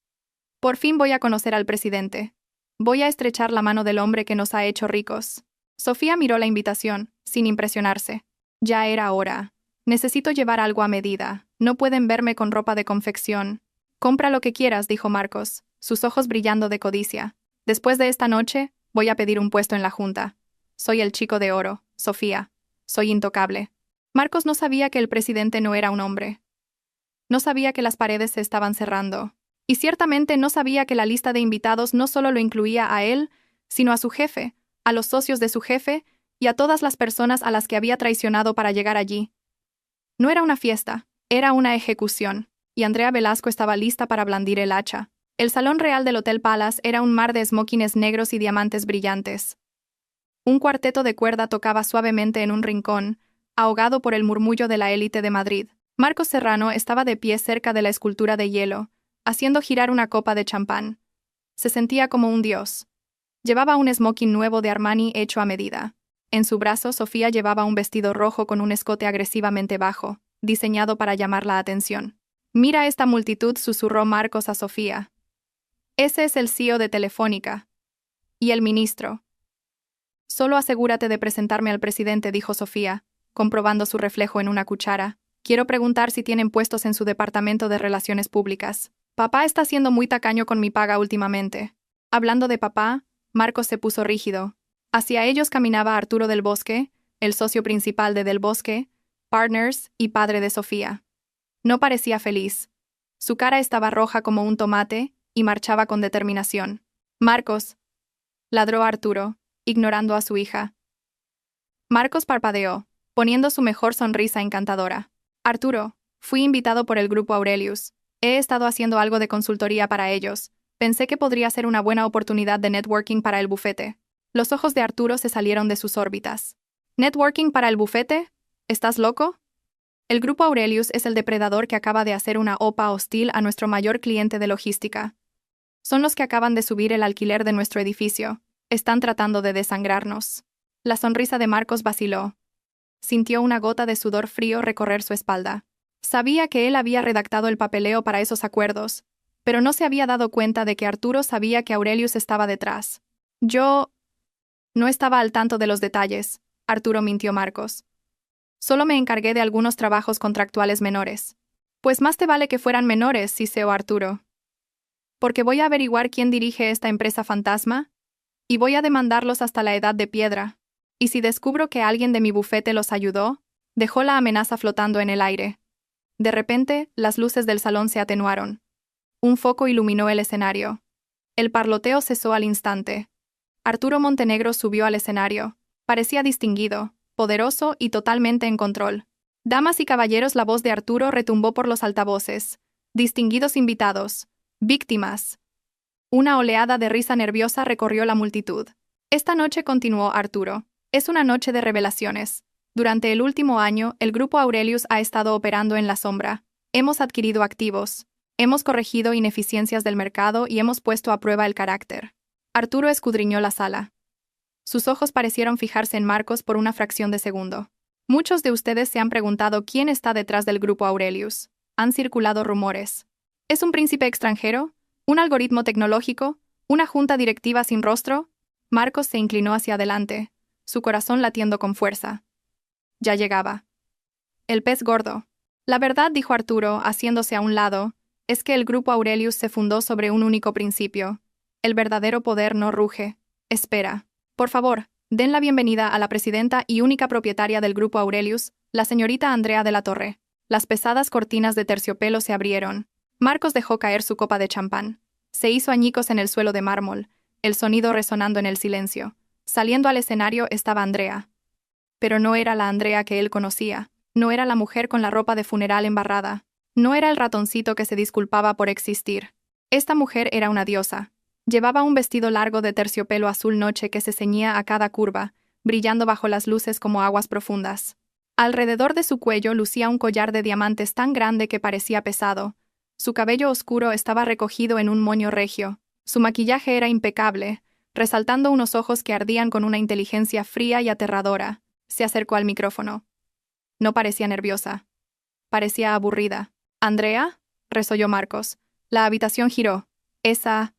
S1: Por fin voy a conocer al presidente. Voy a estrechar la mano del hombre que nos ha hecho ricos. Sofía miró la invitación, sin impresionarse. Ya era hora. Necesito llevar algo a medida. No pueden verme con ropa de confección. Compra lo que quieras, dijo Marcos, sus ojos brillando de codicia. Después de esta noche, voy a pedir un puesto en la junta. Soy el chico de oro, Sofía. Soy intocable. Marcos no sabía que el presidente no era un hombre. No sabía que las paredes se estaban cerrando. Y ciertamente no sabía que la lista de invitados no solo lo incluía a él, sino a su jefe, a los socios de su jefe y a todas las personas a las que había traicionado para llegar allí. No era una fiesta, era una ejecución, y Andrea Velasco estaba lista para blandir el hacha. El salón real del Hotel Palace era un mar de esmokines negros y diamantes brillantes. Un cuarteto de cuerda tocaba suavemente en un rincón, ahogado por el murmullo de la élite de Madrid. Marcos Serrano estaba de pie cerca de la escultura de hielo, haciendo girar una copa de champán. Se sentía como un dios. Llevaba un smoking nuevo de Armani hecho a medida. En su brazo, Sofía llevaba un vestido rojo con un escote agresivamente bajo, diseñado para llamar la atención. «Mira esta multitud», susurró Marcos a Sofía. «Ese es el CEO de Telefónica. Y el ministro». «Solo asegúrate de presentarme al presidente», dijo Sofía, comprobando su reflejo en una cuchara. «Quiero preguntar si tienen puestos en su departamento de relaciones públicas. Papá está siendo muy tacaño con mi paga últimamente». Hablando de papá, Marcos se puso rígido. Hacia ellos caminaba Arturo Del Bosque, el socio principal de Del Bosque Partners y padre de Sofía. No parecía feliz. Su cara estaba roja como un tomate y marchaba con determinación. «Marcos», ladró Arturo, ignorando a su hija. Marcos parpadeó, poniendo su mejor sonrisa encantadora. «Arturo, fui invitado por el Grupo Aurelius. He estado haciendo algo de consultoría para ellos. Pensé que podría ser una buena oportunidad de networking para el bufete». Los ojos de Arturo se salieron de sus órbitas. «¿Networking para el bufete? ¿Estás loco? El Grupo Aurelius es el depredador que acaba de hacer una OPA hostil a nuestro mayor cliente de logística. Son los que acaban de subir el alquiler de nuestro edificio. Están tratando de desangrarnos». La sonrisa de Marcos vaciló. Sintió una gota de sudor frío recorrer su espalda. Sabía que él había redactado el papeleo para esos acuerdos, pero no se había dado cuenta de que Arturo sabía que Aurelius estaba detrás. «Yo no estaba al tanto de los detalles», Arturo mintió Marcos. «Solo me encargué de algunos trabajos contractuales menores». «Pues más te vale que fueran menores», siseó Arturo. «Porque voy a averiguar quién dirige esta empresa fantasma, y voy a demandarlos hasta la edad de piedra. Y si descubro que alguien de mi bufete los ayudó», dejó la amenaza flotando en el aire. De repente, las luces del salón se atenuaron. Un foco iluminó el escenario. El parloteo cesó al instante. Arturo Montenegro subió al escenario. Parecía distinguido, poderoso y totalmente en control. «Damas y caballeros», la voz de Arturo retumbó por los altavoces. «Distinguidos invitados. Víctimas». Una oleada de risa nerviosa recorrió la multitud. «Esta noche», continuó Arturo, «es una noche de revelaciones. Durante el último año, el Grupo Aurelius ha estado operando en la sombra. Hemos adquirido activos. Hemos corregido ineficiencias del mercado y hemos puesto a prueba el carácter». Arturo escudriñó la sala. Sus ojos parecieron fijarse en Marcos por una fracción de segundo. Muchos de ustedes se han preguntado quién está detrás del grupo Aurelius. Han circulado rumores. ¿Es un príncipe extranjero? ¿Un algoritmo tecnológico? ¿Una junta directiva sin rostro? Marcos se inclinó hacia adelante, su corazón latiendo con fuerza. Ya llegaba. El pez gordo. La verdad, dijo Arturo, haciéndose a un lado, es que el grupo Aurelius se fundó sobre un único principio. El verdadero poder no ruge. Espera. Por favor, den la bienvenida a la presidenta y única propietaria del grupo Aurelius, la señorita Andrea de la Torre. Las pesadas cortinas de terciopelo se abrieron. Marcos dejó caer su copa de champán. Se hizo añicos en el suelo de mármol, el sonido resonando en el silencio. Saliendo al escenario estaba Andrea. Pero no era la Andrea que él conocía. No era la mujer con la ropa de funeral embarrada. No era el ratoncito que se disculpaba por existir. Esta mujer era una diosa. Llevaba un vestido largo de terciopelo azul noche que se ceñía a cada curva, brillando bajo las luces como aguas profundas. Alrededor de su cuello lucía un collar de diamantes tan grande que parecía pesado. Su cabello oscuro estaba recogido en un moño regio. Su maquillaje era impecable, resaltando unos ojos que ardían con una inteligencia fría y aterradora. Se acercó al micrófono. No parecía nerviosa. Parecía aburrida. ¿Andrea?, resolló Marcos. La habitación giró. Esa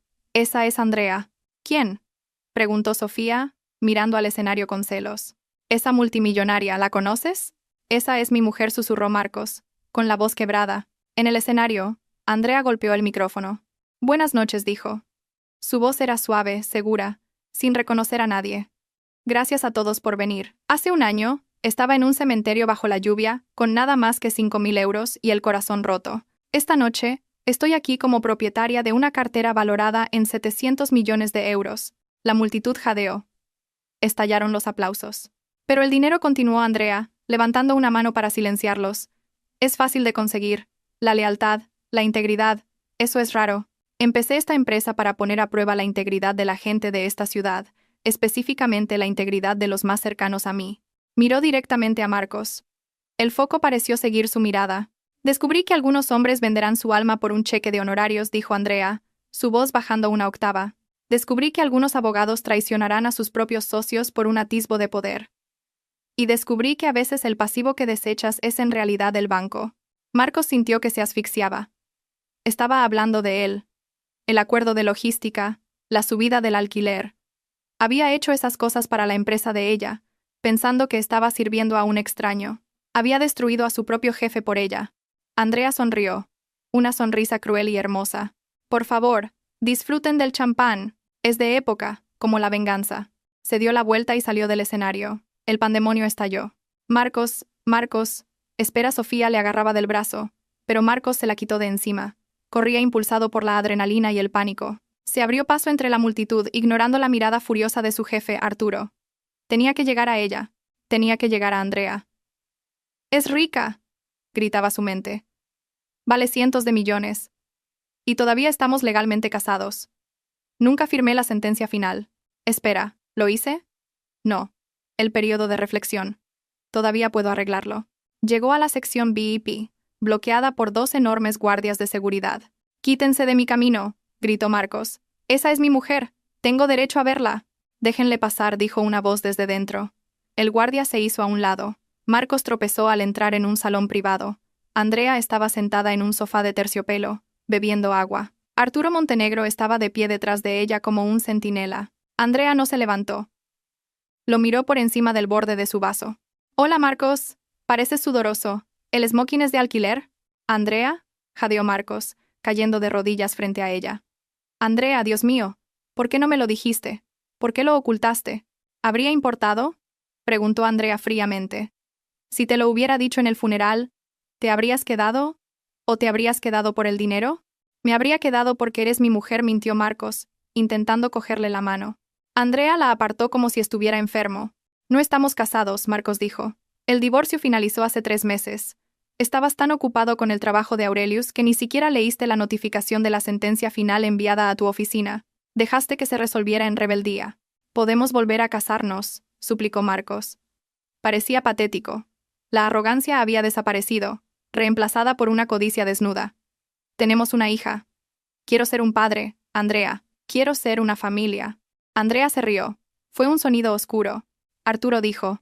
S1: es Andrea. ¿Quién?, preguntó Sofía, mirando al escenario con celos. Esa multimillonaria, ¿la conoces? Esa es mi mujer, susurró Marcos, con la voz quebrada. En el escenario, Andrea golpeó el micrófono. Buenas noches, dijo. Su voz era suave, segura, sin reconocer a nadie. Gracias a todos por venir. Hace un año, estaba en un cementerio bajo la lluvia, con nada más que 5.000 euros y el corazón roto. Esta noche, estoy aquí como propietaria de una cartera valorada en 700 millones de euros. La multitud jadeó. Estallaron los aplausos. Pero el dinero, continuó Andrea, levantando una mano para silenciarlos. Es fácil de conseguir. La lealtad, la integridad, eso es raro. Empecé esta empresa para poner a prueba la integridad de la gente de esta ciudad, específicamente la integridad de los más cercanos a mí. Miró directamente a Marcos. El foco pareció seguir su mirada. Descubrí que algunos hombres venderán su alma por un cheque de honorarios, dijo Andrea, su voz bajando una octava. Descubrí que algunos abogados traicionarán a sus propios socios por un atisbo de poder. Y descubrí que a veces el pasivo que desechas es en realidad el banco. Marcos sintió que se asfixiaba. Estaba hablando de él. El acuerdo de logística, la subida del alquiler. Había hecho esas cosas para la empresa de ella, pensando que estaba sirviendo a un extraño. Había destruido a su propio jefe por ella. Andrea sonrió. Una sonrisa cruel y hermosa. Por favor, disfruten del champán. Es de época, como la venganza. Se dio la vuelta y salió del escenario. El pandemonio estalló. Marcos. Espera, Sofía le agarraba del brazo, pero Marcos se la quitó de encima. Corría impulsado por la adrenalina y el pánico. Se abrió paso entre la multitud, ignorando la mirada furiosa de su jefe, Arturo. Tenía que llegar a ella. Tenía que llegar a Andrea. «¡Es rica!», gritaba su mente. «Vale cientos de millones. Y todavía estamos legalmente casados. Nunca firmé la sentencia final. Espera, ¿lo hice? No. El periodo de reflexión. Todavía puedo arreglarlo». Llegó a la sección VIP, bloqueada por 2 enormes guardias de seguridad. «¡Quítense de mi camino!», gritó Marcos. «Esa es mi mujer. Tengo derecho a verla». «Déjenle pasar», dijo una voz desde dentro. El guardia se hizo a un lado. Marcos tropezó al entrar en un salón privado. Andrea estaba sentada en un sofá de terciopelo, bebiendo agua. Arturo Montenegro estaba de pie detrás de ella como un centinela. Andrea no se levantó. Lo miró por encima del borde de su vaso. «Hola, Marcos. Pareces sudoroso. ¿El smoking es de alquiler?» «¿Andrea?», jadeó Marcos, cayendo de rodillas frente a ella. «Andrea, Dios mío, ¿por qué no me lo dijiste? ¿Por qué lo ocultaste? ¿Habría importado?», preguntó Andrea fríamente. «Si te lo hubiera dicho en el funeral, ¿te habrías quedado? ¿O te habrías quedado por el dinero?». «Me habría quedado porque eres mi mujer», mintió Marcos, intentando cogerle la mano. Andrea la apartó como si estuviera enfermo. «No estamos casados», Marcos dijo. «El divorcio finalizó hace 3 meses. Estabas tan ocupado con el trabajo de Aurelius que ni siquiera leíste la notificación de la sentencia final enviada a tu oficina. Dejaste que se resolviera en rebeldía». «Podemos volver a casarnos», suplicó Marcos. Parecía patético. La arrogancia había desaparecido, reemplazada por una codicia desnuda. «Tenemos una hija. Quiero ser un padre, Andrea. Quiero ser una familia». Andrea se rió. Fue un sonido oscuro. Arturo dijo: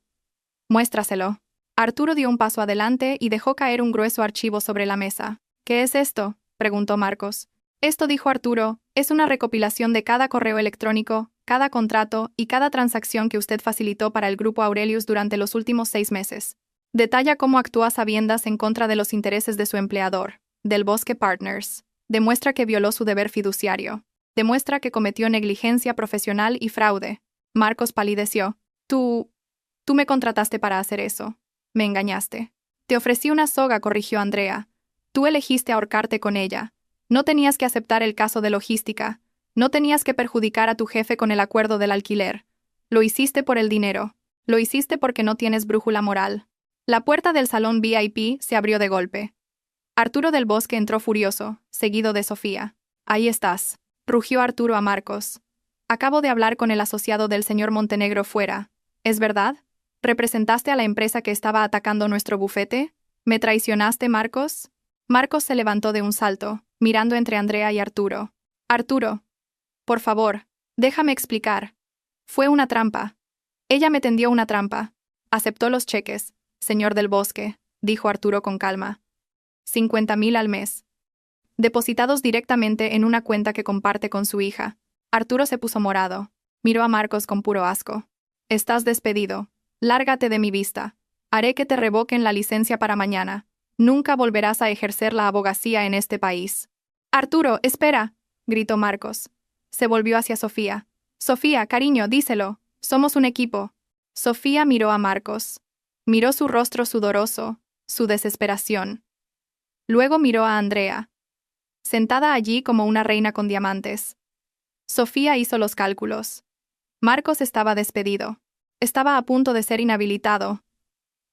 S1: «Muéstraselo». Arturo dio un paso adelante y dejó caer un grueso archivo sobre la mesa. «¿Qué es esto?», preguntó Marcos. «Esto», dijo Arturo, «es una recopilación de cada correo electrónico, cada contrato y cada transacción que usted facilitó para el Grupo Aurelius durante los últimos 6 meses. Detalla cómo actuó a sabiendas en contra de los intereses de su empleador, Del Bosque Partners. Demuestra que violó su deber fiduciario. Demuestra que cometió negligencia profesional y fraude». Marcos palideció. Tú me contrataste para hacer eso. Me engañaste. Te ofrecí una soga», corrigió Andrea. «Tú elegiste ahorcarte con ella. No tenías que aceptar el caso de logística. No tenías que perjudicar a tu jefe con el acuerdo del alquiler. Lo hiciste por el dinero. Lo hiciste porque no tienes brújula moral». La puerta del salón VIP se abrió de golpe. Arturo del Bosque entró furioso, seguido de Sofía. «Ahí estás», rugió Arturo a Marcos. «Acabo de hablar con el asociado del señor Montenegro fuera. ¿Es verdad? ¿Representaste a la empresa que estaba atacando nuestro bufete? ¿Me traicionaste, Marcos?» Marcos se levantó de un salto, mirando entre Andrea y Arturo. «Arturo, por favor, déjame explicar. Fue una trampa. Ella me tendió una trampa. Aceptó los cheques, señor del Bosque», dijo Arturo con calma. 50.000 al mes. Depositados directamente en una cuenta que comparte con su hija. Arturo se puso morado. Miró a Marcos con puro asco. «Estás despedido. Lárgate de mi vista. Haré que te revoquen la licencia para mañana. Nunca volverás a ejercer la abogacía en este país». «Arturo, espera», gritó Marcos. Se volvió hacia Sofía. «Sofía, cariño, díselo. Somos un equipo». Sofía miró a Marcos. Miró su rostro sudoroso, su desesperación. Luego miró a Andrea, sentada allí como una reina con diamantes. Sofía hizo los cálculos. Marcos estaba despedido. Estaba a punto de ser inhabilitado.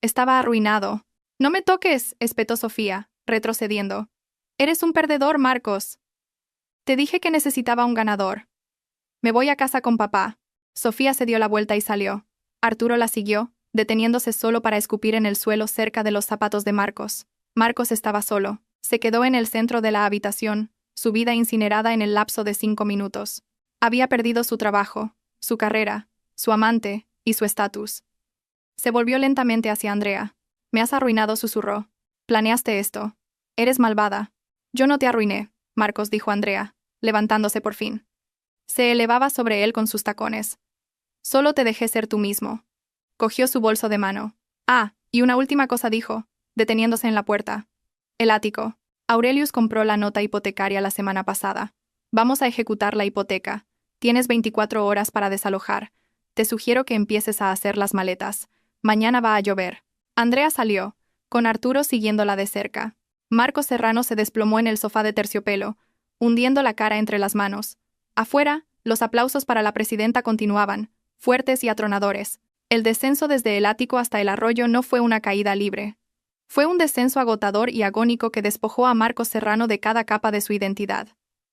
S1: Estaba arruinado. «No me toques», espetó Sofía, retrocediendo. «Eres un perdedor, Marcos. Te dije que necesitaba un ganador. Me voy a casa con papá». Sofía se dio la vuelta y salió. Arturo la siguió, deteniéndose solo para escupir en el suelo cerca de los zapatos de Marcos. Marcos estaba solo. Se quedó en el centro de la habitación, su vida incinerada en el lapso de 5 minutos. Había perdido su trabajo, su carrera, su amante y su estatus. Se volvió lentamente hacia Andrea. «Me has arruinado», susurró. «Planeaste esto. Eres malvada». «Yo no te arruiné», Marcos, dijo Andrea, levantándose por fin. Se elevaba sobre él con sus tacones. «Solo te dejé ser tú mismo». Cogió su bolso de mano. «Ah, y una última cosa», dijo, deteniéndose en la puerta. «El ático. Aurelius compró la nota hipotecaria la semana pasada. Vamos a ejecutar la hipoteca. Tienes 24 horas para desalojar. Te sugiero que empieces a hacer las maletas. Mañana va a llover». Andrea salió, con Arturo siguiéndola de cerca. Marcos Serrano se desplomó en el sofá de terciopelo, hundiendo la cara entre las manos. Afuera, los aplausos para la presidenta continuaban, fuertes y atronadores. El descenso desde el ático hasta el arroyo no fue una caída libre. Fue un descenso agotador y agónico que despojó a Marcos Serrano de cada capa de su identidad.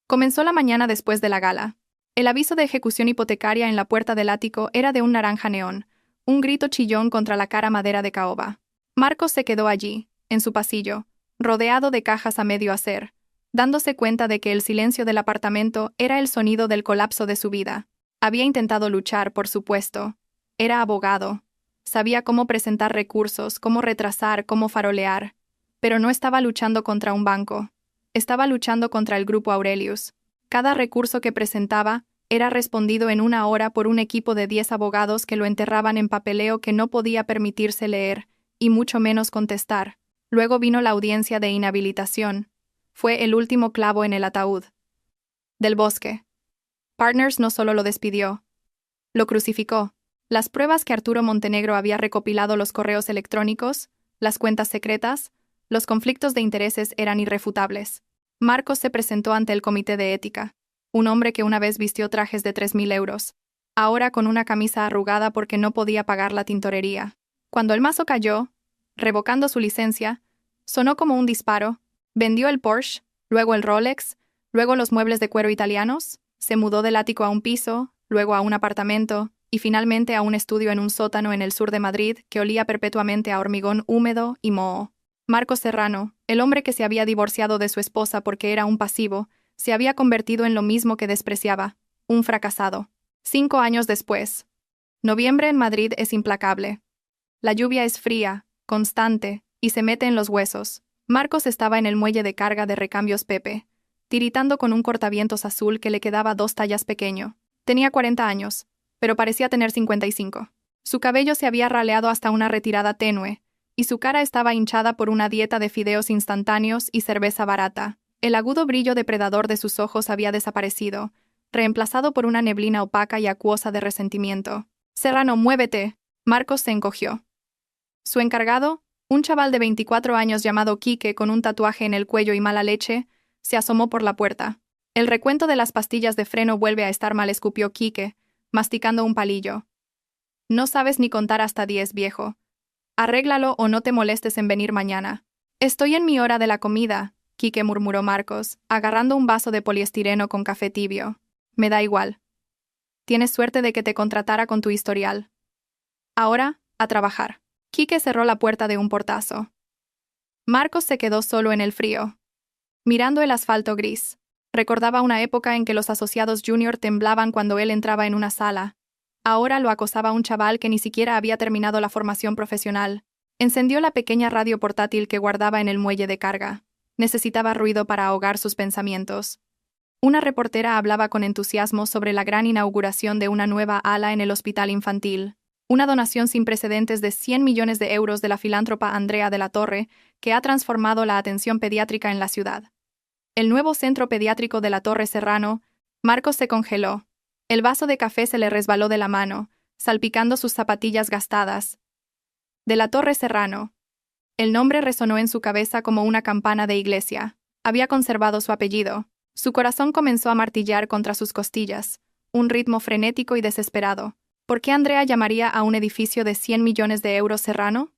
S1: Comenzó la mañana después de la gala. El aviso de ejecución hipotecaria en la puerta del ático era de un naranja neón, un grito chillón contra la cara madera de caoba. Marcos se quedó allí, en su pasillo, rodeado de cajas a medio hacer, dándose cuenta de que el silencio del apartamento era el sonido del colapso de su vida. Había intentado luchar, por supuesto. Era abogado. Sabía cómo presentar recursos, cómo retrasar, cómo farolear. Pero no estaba luchando contra un banco. Estaba luchando contra el Grupo Aurelius. Cada recurso que presentaba era respondido en 1 hora por un equipo de 10 abogados que lo enterraban en papeleo que no podía permitirse leer, y mucho menos contestar. Luego vino la audiencia de inhabilitación. Fue el último clavo en el ataúd. Del Bosque Partners no solo lo despidió, lo crucificó. Las pruebas que Arturo Montenegro había recopilado, los correos electrónicos, las cuentas secretas, los conflictos de intereses eran irrefutables. Marcos se presentó ante el comité de ética. Un hombre que una vez vistió trajes de 3.000 euros. Ahora con una camisa arrugada porque no podía pagar la tintorería. Cuando el mazo cayó, revocando su licencia, sonó como un disparo. Vendió el Porsche, luego el Rolex, luego los muebles de cuero italianos, se mudó del ático a un piso, luego a un apartamento, y finalmente a un estudio en un sótano en el sur de Madrid que olía perpetuamente a hormigón húmedo y moho. Marcos Serrano, el hombre que se había divorciado de su esposa porque era un pasivo, se había convertido en lo mismo que despreciaba, un fracasado. 5 años después, Noviembre en Madrid es implacable. La lluvia es fría, constante, y se mete en los huesos. Marcos estaba en el muelle de carga de recambios Pepe, tiritando con un cortavientos azul que le quedaba 2 tallas pequeño. Tenía 40 años, pero parecía tener 55. Su cabello se había raleado hasta una retirada tenue, y su cara estaba hinchada por una dieta de fideos instantáneos y cerveza barata. El agudo brillo depredador de sus ojos había desaparecido, reemplazado por una neblina opaca y acuosa de resentimiento. «Serrano, muévete». Marcos se encogió. Su encargado, un chaval de 24 años llamado Quique con un tatuaje en el cuello y mala leche, se asomó por la puerta. «El recuento de las pastillas de freno vuelve a estar mal», escupió Quique, masticando un palillo. «No sabes ni contar hasta 10, viejo. Arréglalo o no te molestes en venir mañana». «Estoy en mi hora de la comida», Quique murmuró Marcos, agarrando un vaso de poliestireno con café tibio. «Me da igual. Tienes suerte de que te contratara con tu historial. Ahora, a trabajar». Quique cerró la puerta de un portazo. Marcos se quedó solo en el frío, mirando el asfalto gris. Recordaba una época en que los asociados junior temblaban cuando él entraba en una sala. Ahora lo acosaba un chaval que ni siquiera había terminado la formación profesional. Encendió la pequeña radio portátil que guardaba en el muelle de carga. Necesitaba ruido para ahogar sus pensamientos. Una reportera hablaba con entusiasmo sobre la gran inauguración de una nueva ala en el hospital infantil. Una donación sin precedentes de 100 millones de euros de la filántropa Andrea de la Torre, que ha transformado la atención pediátrica en la ciudad. El nuevo centro pediátrico de la Torre Serrano. Marcos se congeló. El vaso de café se le resbaló de la mano, salpicando sus zapatillas gastadas. De la Torre Serrano. El nombre resonó en su cabeza como una campana de iglesia. Había conservado su apellido. Su corazón comenzó a martillar contra sus costillas, un ritmo frenético y desesperado. ¿Por qué Andrea llamaría a un edificio de 100 millones de euros Serrano?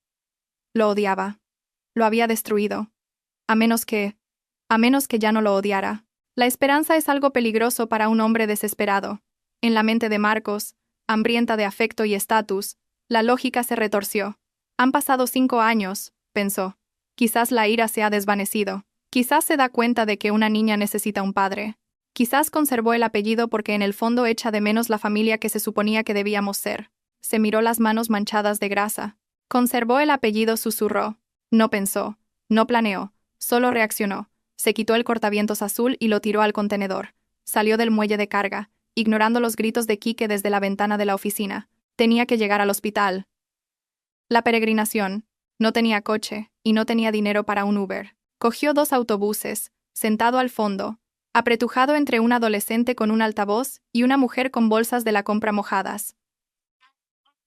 S1: Lo odiaba. Lo había destruido. A menos que ya no lo odiara. La esperanza es algo peligroso para un hombre desesperado. En la mente de Marcos, hambrienta de afecto y estatus, la lógica se retorció. Han pasado 5 años, pensó. Quizás la ira se ha desvanecido. Quizás se da cuenta de que una niña necesita un padre. Quizás conservó el apellido porque en el fondo echa de menos la familia que se suponía que debíamos ser. Se miró las manos manchadas de grasa. Conservó el apellido, susurró. No pensó, no planeó, solo reaccionó. Se quitó el cortavientos azul y lo tiró al contenedor. Salió del muelle de carga, ignorando los gritos de Quique desde la ventana de la oficina. Tenía que llegar al hospital. La peregrinación. No tenía coche, y no tenía dinero para un Uber. Cogió 2 autobuses, sentado al fondo, apretujado entre un adolescente con un altavoz y una mujer con bolsas de la compra mojadas.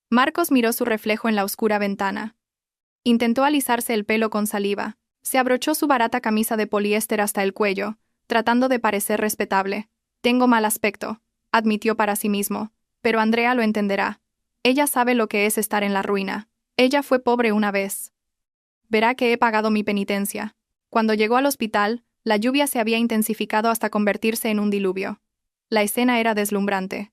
S1: Marcos miró su reflejo en la oscura ventana. Intentó alisarse el pelo con saliva. Se abrochó su barata camisa de poliéster hasta el cuello, tratando de parecer respetable. «Tengo mal aspecto», admitió para sí mismo, «pero Andrea lo entenderá. Ella sabe lo que es estar en la ruina. Ella fue pobre una vez. Verá que he pagado mi penitencia». Cuando llegó al hospital, la lluvia se había intensificado hasta convertirse en un diluvio. La escena era deslumbrante.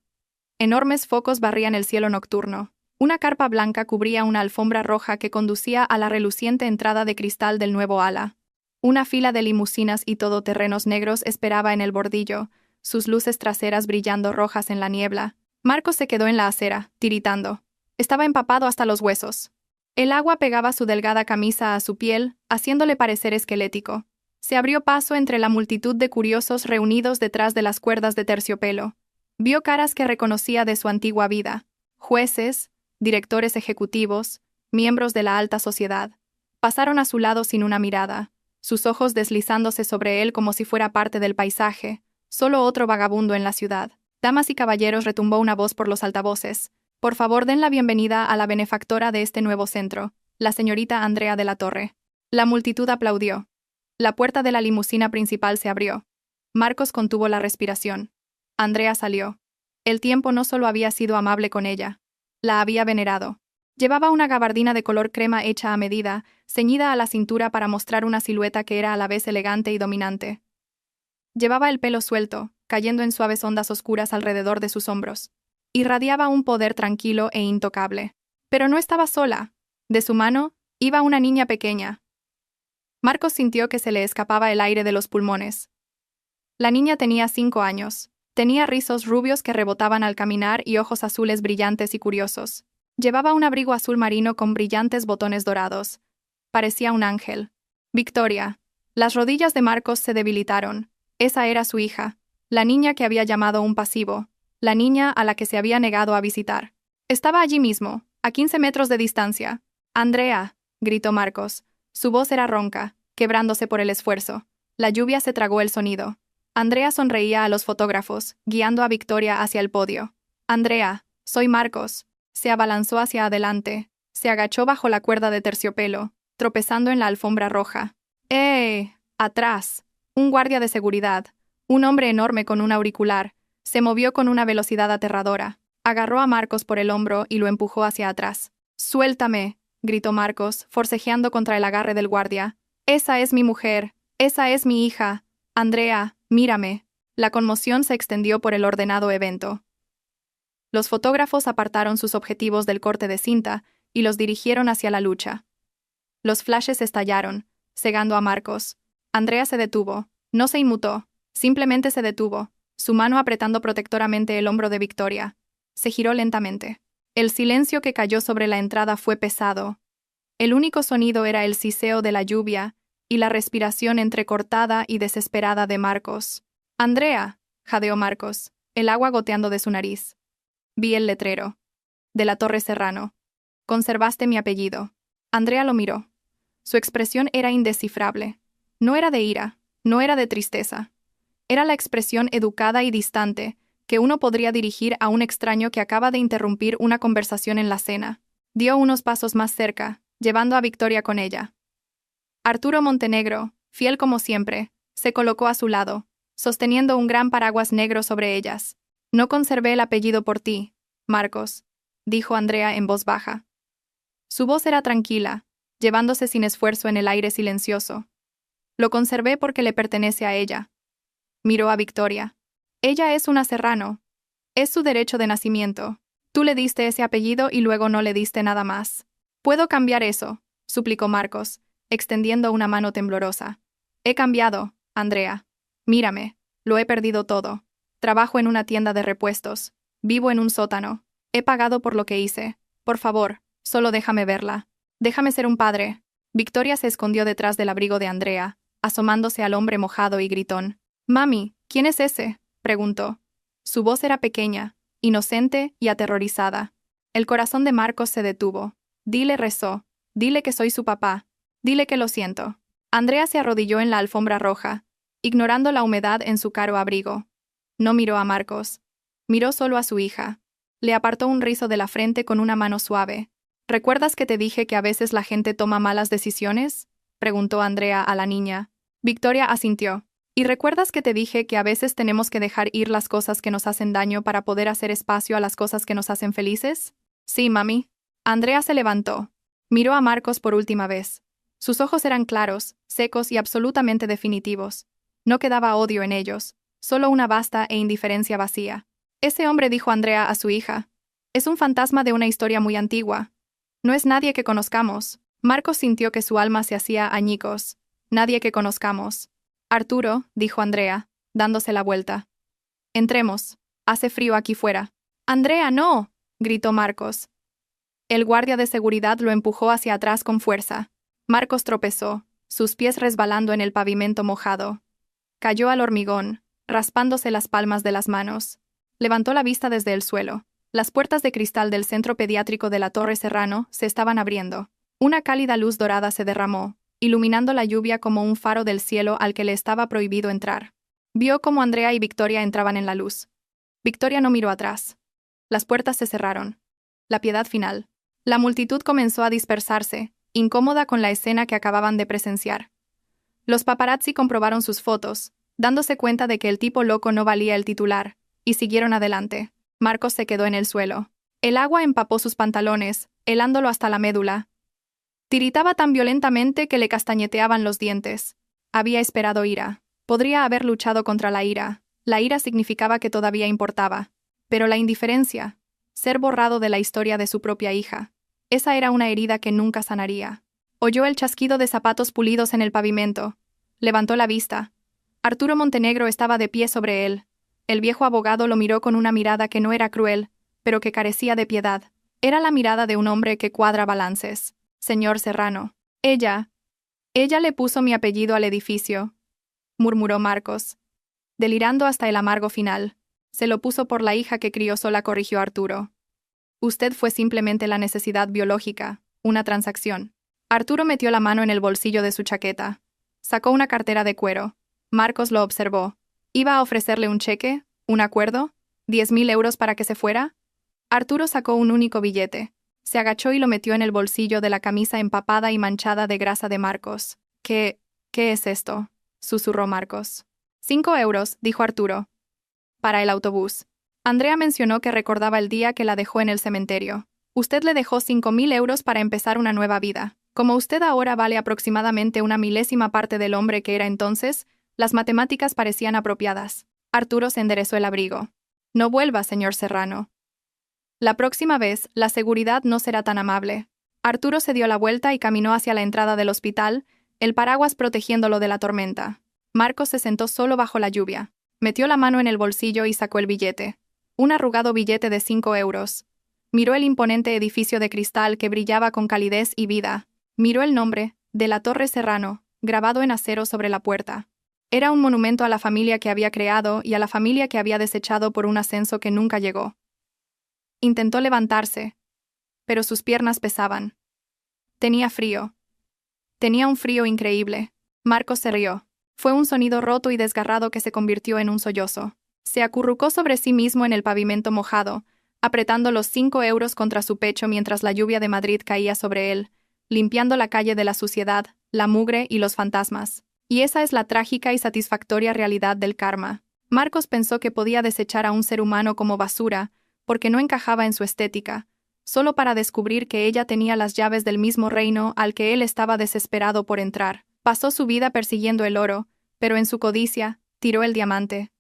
S1: Enormes focos barrían el cielo nocturno. Una carpa blanca cubría una alfombra roja que conducía a la reluciente entrada de cristal del nuevo ala. Una fila de limusinas y todoterrenos negros esperaba en el bordillo, sus luces traseras brillando rojas en la niebla. Marcos se quedó en la acera, tiritando. Estaba empapado hasta los huesos. El agua pegaba su delgada camisa a su piel, haciéndole parecer esquelético. Se abrió paso entre la multitud de curiosos reunidos detrás de las cuerdas de terciopelo. Vio caras que reconocía de su antigua vida. Jueces, directores ejecutivos, miembros de la alta sociedad. Pasaron a su lado sin una mirada, sus ojos deslizándose sobre él como si fuera parte del paisaje, solo otro vagabundo en la ciudad. «Damas y caballeros», retumbó una voz por los altavoces. «Por favor, den la bienvenida a la benefactora de este nuevo centro, la señorita Andrea de la Torre». La multitud aplaudió. La puerta de la limusina principal se abrió. Marcos contuvo la respiración. Andrea salió. El tiempo no solo había sido amable con ella, la había venerado. Llevaba una gabardina de color crema hecha a medida, ceñida a la cintura para mostrar una silueta que era a la vez elegante y dominante. Llevaba el pelo suelto, cayendo en suaves ondas oscuras alrededor de sus hombros. Irradiaba un poder tranquilo e intocable. Pero no estaba sola. De su mano, iba una niña pequeña. Marcos sintió que se le escapaba el aire de los pulmones. La niña tenía 5 años. Tenía rizos rubios que rebotaban al caminar y ojos azules brillantes y curiosos. Llevaba un abrigo azul marino con brillantes botones dorados. Parecía un ángel. Victoria. Las rodillas de Marcos se debilitaron. Esa era su hija, la niña que había llamado un pasivo, la niña a la que se había negado a visitar. Estaba allí mismo, a 15 metros de distancia. «Andrea», gritó Marcos. Su voz era ronca, quebrándose por el esfuerzo. La lluvia se tragó el sonido. Andrea sonreía a los fotógrafos, guiando a Victoria hacia el podio. «Andrea, soy Marcos». Se abalanzó hacia adelante. Se agachó bajo la cuerda de terciopelo, tropezando en la alfombra roja. Atrás. Un guardia de seguridad, un hombre enorme con un auricular, se movió con una velocidad aterradora. Agarró a Marcos por el hombro y lo empujó hacia atrás. «Suéltame», gritó Marcos, forcejeando contra el agarre del guardia. «Esa es mi mujer. Esa es mi hija. Andrea, mírame». La conmoción se extendió por el ordenado evento. Los fotógrafos apartaron sus objetivos del corte de cinta y los dirigieron hacia la lucha. Los flashes estallaron, cegando a Marcos. Andrea se detuvo. No se inmutó. Simplemente se detuvo, su mano apretando protectoramente el hombro de Victoria. Se giró lentamente. El silencio que cayó sobre la entrada fue pesado. El único sonido era el siseo de la lluvia y la respiración entrecortada y desesperada de Marcos. «Andrea», jadeó Marcos, el agua goteando de su nariz. Vi el letrero. «De la Torre Serrano. Conservaste mi apellido». Andrea lo miró. Su expresión era indescifrable. No era de ira, no era de tristeza. Era la expresión educada y distante que uno podría dirigir a un extraño que acaba de interrumpir una conversación en la cena. Dio unos pasos más cerca, llevando a Victoria con ella. Arturo Montenegro, fiel como siempre, se colocó a su lado, sosteniendo un gran paraguas negro sobre ellas. «No conservé el apellido por ti, Marcos», dijo Andrea en voz baja. Su voz era tranquila, llevándose sin esfuerzo en el aire silencioso. «Lo conservé porque le pertenece a ella». Miró a Victoria. «Ella es una Serrano. Es su derecho de nacimiento. Tú le diste ese apellido y luego no le diste nada más». «Puedo cambiar eso», suplicó Marcos, extendiendo una mano temblorosa. «He cambiado, Andrea. Mírame, lo he perdido todo. Trabajo en una tienda de repuestos. Vivo en un sótano. He pagado por lo que hice. Por favor, solo déjame verla. Déjame ser un padre». Victoria se escondió detrás del abrigo de Andrea, asomándose al hombre mojado y gritón. «Mami, ¿quién es ese?», preguntó. Su voz era pequeña, inocente y aterrorizada. El corazón de Marcos se detuvo. «Dile», rezó. «Dile que soy su papá. Dile que lo siento». Andrea se arrodilló en la alfombra roja, ignorando la humedad en su caro abrigo. No miró a Marcos. Miró solo a su hija. Le apartó un rizo de la frente con una mano suave. «¿Recuerdas que te dije que a veces la gente toma malas decisiones?», preguntó Andrea a la niña. Victoria asintió. «¿Y recuerdas que te dije que a veces tenemos que dejar ir las cosas que nos hacen daño para poder hacer espacio a las cosas que nos hacen felices?» «Sí, mami». Andrea se levantó. Miró a Marcos por última vez. Sus ojos eran claros, secos y absolutamente definitivos. No quedaba odio en ellos, solo una vasta e indiferencia vacía. «Ese hombre», dijo Andrea a su hija, «es un fantasma de una historia muy antigua. No es nadie que conozcamos». Marcos sintió que su alma se hacía añicos. «Nadie que conozcamos». «Arturo», dijo Andrea, dándose la vuelta. «Entremos. Hace frío aquí fuera». «Andrea, no», gritó Marcos. El guardia de seguridad lo empujó hacia atrás con fuerza. Marcos tropezó, sus pies resbalando en el pavimento mojado. Cayó al hormigón, raspándose las palmas de las manos. Levantó la vista desde el suelo. Las puertas de cristal del centro pediátrico de la Torre Serrano se estaban abriendo. Una cálida luz dorada se derramó, iluminando la lluvia como un faro del cielo al que le estaba prohibido entrar. Vio cómo Andrea y Victoria entraban en la luz. Victoria no miró atrás. Las puertas se cerraron. La piedad final. La multitud comenzó a dispersarse, incómoda con la escena que acababan de presenciar. Los paparazzi comprobaron sus fotos, dándose cuenta de que el tipo loco no valía el titular, y siguieron adelante. Marcos se quedó en el suelo. El agua empapó sus pantalones, helándolo hasta la médula. Tiritaba tan violentamente que le castañeteaban los dientes. Había esperado ira. Podría haber luchado contra la ira. La ira significaba que todavía importaba. Pero la indiferencia, ser borrado de la historia de su propia hija, esa era una herida que nunca sanaría. Oyó el chasquido de zapatos pulidos en el pavimento. Levantó la vista. Arturo Montenegro estaba de pie sobre él. El viejo abogado lo miró con una mirada que no era cruel, pero que carecía de piedad. Era la mirada de un hombre que cuadra balances. Señor Serrano. Ella le puso mi apellido al edificio, murmuró Marcos, delirando hasta el amargo final. Se lo puso por la hija que crió sola, corrigió Arturo. Usted fue simplemente la necesidad biológica, una transacción. Arturo metió la mano en el bolsillo de su chaqueta. Sacó una cartera de cuero. Marcos lo observó. ¿Iba a ofrecerle un cheque? ¿Un acuerdo? ¿10.000 euros para que se fuera? Arturo sacó un único billete. Se agachó y lo metió en el bolsillo de la camisa empapada y manchada de grasa de Marcos. ¿Qué es esto?, susurró Marcos. 5 euros, dijo Arturo. Para el autobús. Andrea mencionó que recordaba el día que la dejó en el cementerio. Usted le dejó 5.000 euros para empezar una nueva vida. Como usted ahora vale aproximadamente una milésima parte del hombre que era entonces, las matemáticas parecían apropiadas. Arturo se enderezó el abrigo. No vuelva, señor Serrano. La próxima vez, la seguridad no será tan amable. Arturo se dio la vuelta y caminó hacia la entrada del hospital, el paraguas protegiéndolo de la tormenta. Marcos se sentó solo bajo la lluvia. Metió la mano en el bolsillo y sacó el billete. Un arrugado billete de 5 euros. Miró el imponente edificio de cristal que brillaba con calidez y vida. Miró el nombre, de la Torre Serrano, grabado en acero sobre la puerta. Era un monumento a la familia que había creado y a la familia que había desechado por un ascenso que nunca llegó. Intentó levantarse, pero sus piernas pesaban. Tenía frío. Tenía un frío increíble. Marcos se rió. Fue un sonido roto y desgarrado que se convirtió en un sollozo. Se acurrucó sobre sí mismo en el pavimento mojado, apretando los 5 euros contra su pecho mientras la lluvia de Madrid caía sobre él, limpiando la calle de la suciedad, la mugre y los fantasmas. Y esa es la trágica y satisfactoria realidad del karma. Marcos pensó que podía desechar a un ser humano como basura, porque no encajaba en su estética, solo para descubrir que ella tenía las llaves del mismo reino al que él estaba desesperado por entrar. Pasó su vida persiguiendo el oro, pero en su codicia, tiró el diamante.